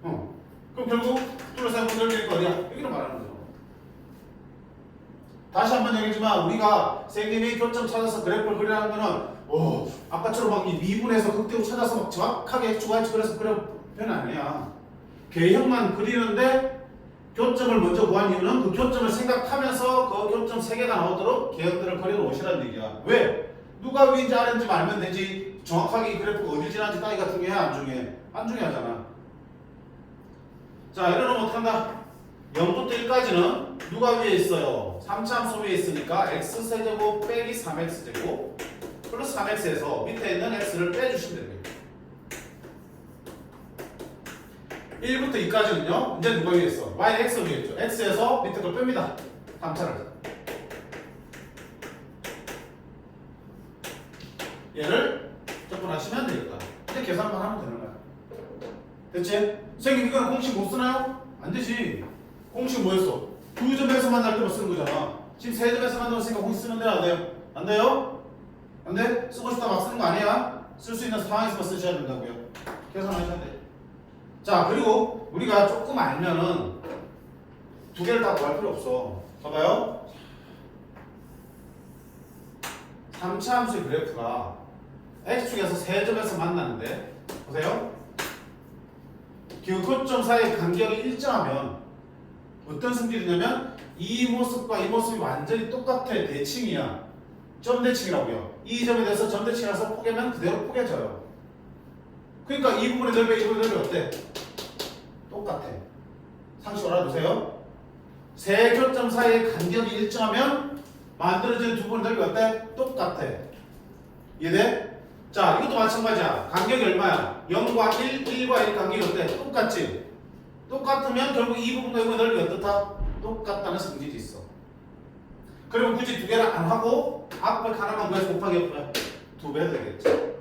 그럼 결국 둘러싸고 넓이니까 어디야? 여기로 말하는 거죠. 다시 한번 얘기지만 우리가 생님이 교점 찾아서 그래프를 그리라는 거는 아까처럼 막 미분해서 극대로 찾아서 막 정확하게 X축 Y축 그래서 그래프는 아니야. 개형만 그리는데 교점을 먼저 구한 이유는 그 교점을 생각하면서 그 교점 3개가 나오도록 개형들을 그려 오시라는 얘기야. 왜? 누가 위인지 아래인지 알면 되지. 정확하게 이 그래프가 어딜 지나는지 따기가 중요해 안 중요해? 안 중요하잖아. 자, 이러면 어떡한다? 0부터 1까지는 누가 위에 있어요? 3차 함수 위에 있으니까 x세제곱 빼기 3x제곱 플러스 3x에서 밑에 있는 x를 빼주시면 됩니다. 1부터 2까지는요. 이제 누가 위에 있어? y는 x 위에 있죠. x에서 밑에 걸 뺍니다. 3차를. 얘를 접근하시면 되겠다. 이제 계산만 하면 되는 거야. 됐지? 선생님 이거는 공식 못 쓰나요? 안 되지. 공식 뭐였어? 2점에서 만날 때만 쓰는 거잖아. 지금 3점에서 만들었으니까 공식 쓰는 데는 안 돼요? 안 돼요? 안 돼? 쓰고 싶다 막 쓰는 거 아니야? 쓸 수 있는 상황에서만 쓰셔야 된다고요. 계산하셔야 돼. 자, 그리고 우리가 조금 알면은 2개를 다 구할 필요 없어. 봐봐요. 3차 함수의 그래프가 x축에서 3점에서 만나는데 보세요. 그 교점 사이의 간격이 일정하면 어떤 성질이냐면 이 모습과 이 모습이 완전히 똑같아. 대칭이야. 점대칭이라고요. 이 점에 대해서 점대칭이라서 포개면 그대로 포개져요. 그러니까 이 부분의 넓이 이 부분의 넓이 어때? 똑같아. 상식 알아두세요. 세 교점 사이의 간격이 일정하면 만들어지는 두 부분의 넓이 어때? 똑같아. 이해돼? 자, 이것도 마찬가지야. 간격이 얼마야? 0과 1, 1과 1 간격이 어때? 똑같지? 똑같으면 결국 이 부분과 이 부분의 넓이 어떻다? 똑같다는 성질이 있어. 그러면 굳이 2개를 안 하고 앞에 하나만 구해서 곱하기 해볼까요? 2배 되겠지.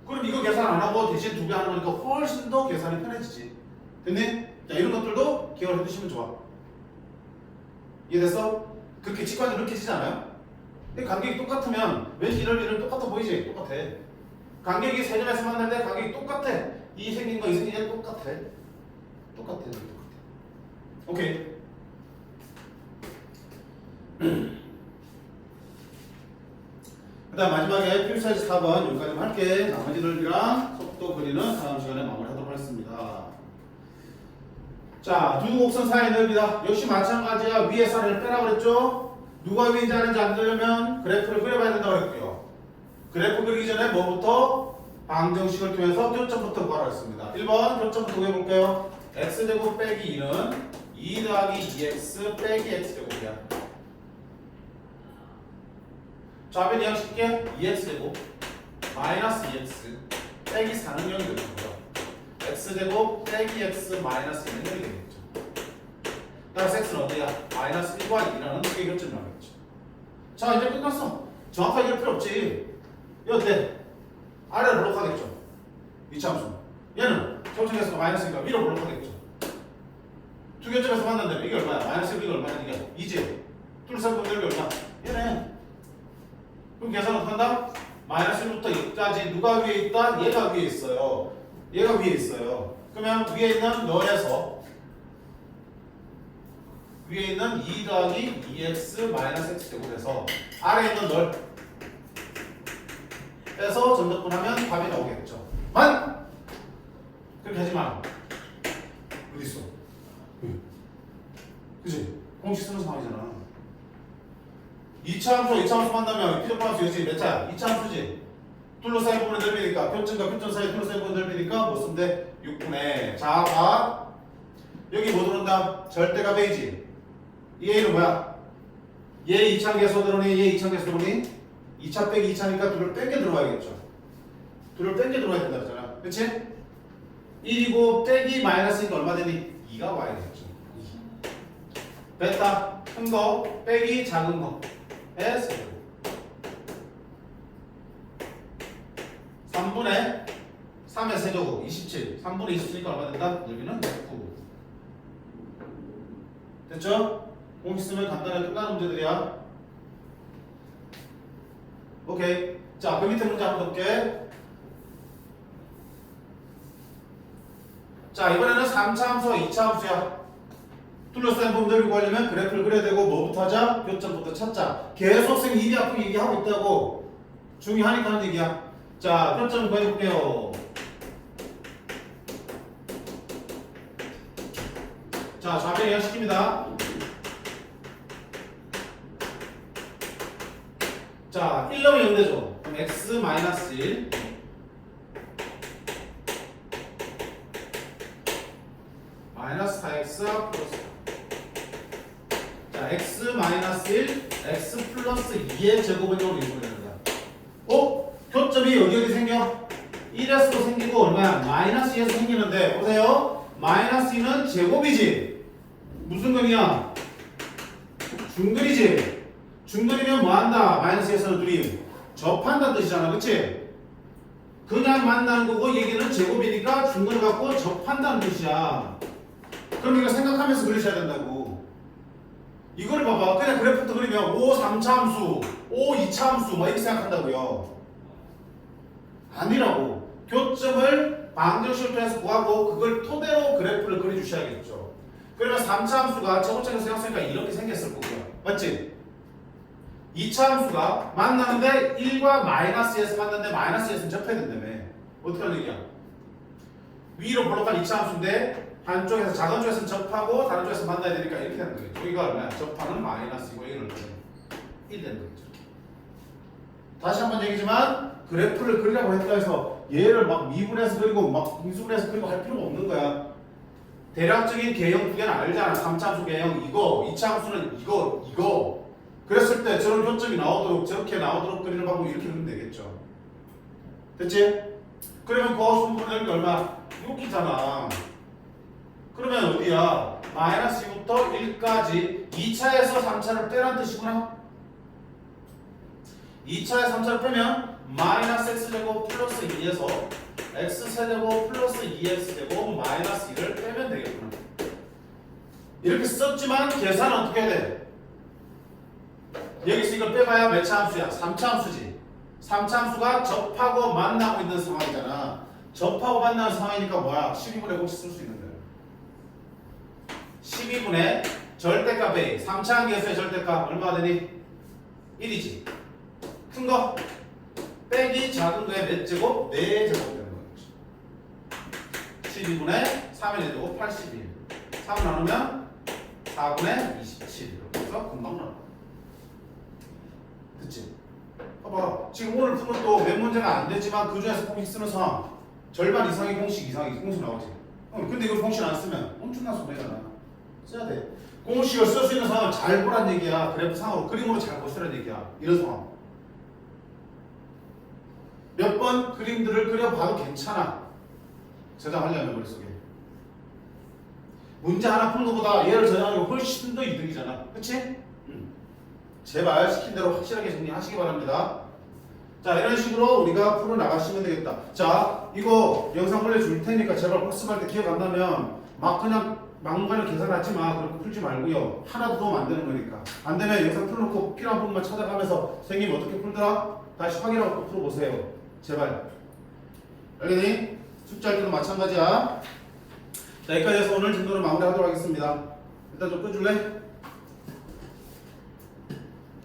그럼 이거 계산 안 하고 대신 2배 하는 거니까 훨씬 더 계산이 편해지지. 됐니? 자, 이런 것들도 기억을 해두시면 좋아. 이해됐어? 그렇게 직관적으로 느껴지지 않아요? 근데 간격이 똑같으면 왠지 이런 똑같아 보이지? 똑같아. 간격이 3점에서 만났는데 간격이 똑같아. 이 생긴 거 이 생긴 게 똑같아. 똑같아. 오케이. 그 다음 마지막에 필사이즈 4번 여기까지만 할게. 나머지 넓이랑 속도 그리는 다음 시간에 마무리하도록 하겠습니다. 자, 두 곡선 사이의 넓이다. 역시 마찬가지야. 위에 살을 빼라고 그랬죠? 누가 위인지 아는지 안 되려면 그래프를 그려봐야 된다고 했고요. 그래프 그리기 전에 뭐부터? 방정식을 통해서 교점부터 구하라고 했습니다. 1번 교점부터 구해볼게요. x제곱 빼기 2는 2 더하기 2x 빼기 x제곱이야. 좌변 이항시킬게. 2x제곱 마이너스 2x 빼기 4는 0이 되고요. x제곱 빼기 x 마이너스 2는 0이 되겠죠. 따라서 x는 어디야? 마이너스 1과 2라는 두개 교점이 나오겠죠. 자, 이제 끝났어. 정확하게 이럴 필요 없지. 이거 어때? 아래로 블록하겠죠. 이차함수. 얘는 교점에서 마이너스니까 위로 블록하겠죠. 두 교점에서 만난다면 이게 얼마야? 마이너스 1, 이게 얼마야? 이게 2지. 둘러싼 분들이 얼마? 얘네. 그럼 계산 어떻게 한다? 마이너스 1부터 2까지 누가 위에 있다? 얘가 위에 있어요. 얘가 위에 있어요. 그러면 위에 있는 널에서 위에 있는 2 더하기 2x 마이너스 x 제곱에서 아래에 있는 널 빼서 전적분하면 답이 나오겠죠. 만! 그렇게 하지 마. 어디 있어? 그치? 공식 쓰는 상황이잖아. 2차 함수 만나면 피적분 함수 여기 몇 차야? 2차 함수지. 둘러싸인 부분의 넓이니까 교점과 교점 사이 둘러싸인 부분의 넓이니까 뭐 쓰면 돼? 6분의 자, 봐. 여기 뭐 들어온다? 절대값 A지. 이 A는 뭐야? 얘 이차계수 들어오니 얘 이차계수 들어오니 2차 빼기 2차니까 둘을 땡겨 들어와야겠죠. 둘을 땡겨 들어와야 된다 그랬잖아. 그치? 1이고 빼기 마이너스니까 얼마 되니? 2가 와야 되겠죠. 2. 베타 큰 거 빼기 작은 거 S 3분의 3의 세제곱 27 3분의 27이니까 얼마 된다? 여기는 9 됐죠? 공식 쓰면 간단하게 끝나는 문제들이야. 오케이. 자, 그 밑에 문제 한번 볼게. 자, 이번에는 3차 함수와 2차 함수야. 둘러싼 부분들을 구하려면 그래프를 그려야 되고 뭐부터 하자? 교점부터 찾자. 계속 쌤 입이 아프게 얘기하고 있다고. 중요하니까 하는 얘기야. 자, 교점 구해볼게요. 자, 좌변 이해시킵니다. 자, 1 넣으면 0 되죠. 그럼 x-1 마이너스 4x 플러스 자, x-1 x 플러스 2의 제곱은요 이렇게 됩니다. 교점이 어디 생겨? 1에서도 생기고 얼마야? 마이너스 2에서 생기는데 보세요. 마이너스 2는 제곱이지. 무슨 근이야? 중근이지. 중근이면 뭐한다? 마이너스 2에서는 둘이 접한다는 뜻이잖아. 그치? 그냥 만나는 거고 얘기는 제곱이니까 중근을 갖고 접한다는 뜻이야. 그럼 이거 생각하면서 그리셔야 된다고. 이걸 봐봐. 그냥 그래프부터 그리면 5 3차 함수, 5 2차 함수 뭐 이렇게 생각한다고요. 아니라고. 교점을 방정식을 구하고 그걸 토대로 그래프를 그려주셔야겠죠. 그러면 3차 함수가 첫 번째로 생각하니까 이렇게 생겼을 거고요. 맞지? 2차 함수가 만나는데 1과 마이너스에서 만나는데 마이너스에서는 접해야 된다며. 어떻게 하는 얘기야? 위로 볼록한 2차 함수인데 한쪽에서 작은 쪽에서는 접하고 다른 쪽에서 만나야 되니까 이렇게 되는 거겠죠. 여기가 얼마야? 접하는 마이너스이고 여기는 1 되는 거겠죠. 다시 한번 얘기지만 그래프를 그리라고 했다 해서 얘를 막 미분해서 그리고 막 인수분해서 그리고 할 필요가 없는 거야. 대략적인 개형 두 개는 알잖아. 3차 함수 개형 이거, 2차 함수는 이거. 그랬을 때 저런 교점이 나오도록 저렇게 나오도록 그리는 방법 이렇게 그리면 되겠죠. 됐지? 그러면 그 분분의 얼마? 6이잖아. 그러면 어디야? 마이너스 2부터 1까지 2차에서 3차를 빼란 뜻이구나. 2차에 3차를 빼면 마이너스 x제곱 플러스 2에서 x세제곱 플러스 2x제곱 마이너스 1을 빼면 되겠구나. 이렇게 썼지만 계산은 어떻게 해야 돼? 여기서 이걸 빼봐야 몇 차 함수야? 3차 함수지. 3차 함수가 접하고 만나고 있는 상황이잖아. 접하고 만나는 상황이니까 뭐야? 12분의 공식 쓸 수 있는 거야. 12분의 절대값 A 3차 함수의 절대값 얼마 되니? 1이지. 큰 거 빼기 작은 거에 몇 제곱? 4제곱 되는 거지. 12분의 3의 4제곱 81 3을 나누면 4분의 27 그래서 금방 나와. 됐지? 봐봐. 지금 오늘 푼 것도 몇 문제가 안 되지만 그 중에서 공식 쓰는 상황 절반 이상의 공식 나오지. 근데 이걸 공식 안 쓰면 엄청난 소리잖아. 써야 돼. 공식을 쓸 수 있는 상황을 잘 보란 얘기야. 그래프 상으로 그림으로 잘 보시라는 얘기야. 이런 상황. 몇 번 그림들을 그려봐도 괜찮아. 저장하려면 머릿속에. 문제 하나 푸는 것보다 얘를 저장하는 게 훨씬 더 이득이잖아. 그치? 제발 시킨 대로 확실하게 정리하시기 바랍니다. 자, 이런 식으로 우리가 풀어나가시면 되겠다. 자, 이거 영상 올려줄 테니까 제발 복습할 때 기억 안 나면 막 그냥 막무가내로 계산하지 마. 그렇게 풀지 말고요. 하나도 도움 안 되는 거니까. 안 되면 영상 풀어놓고 필요한 부분만 찾아가면서 선생님 어떻게 풀더라? 다시 확인하고 풀어보세요. 제발. 알겠니? 숙제할 때도 마찬가지야. 자, 여기까지 해서 오늘 진도를 마무리하도록 하겠습니다. 일단 좀 끄줄래?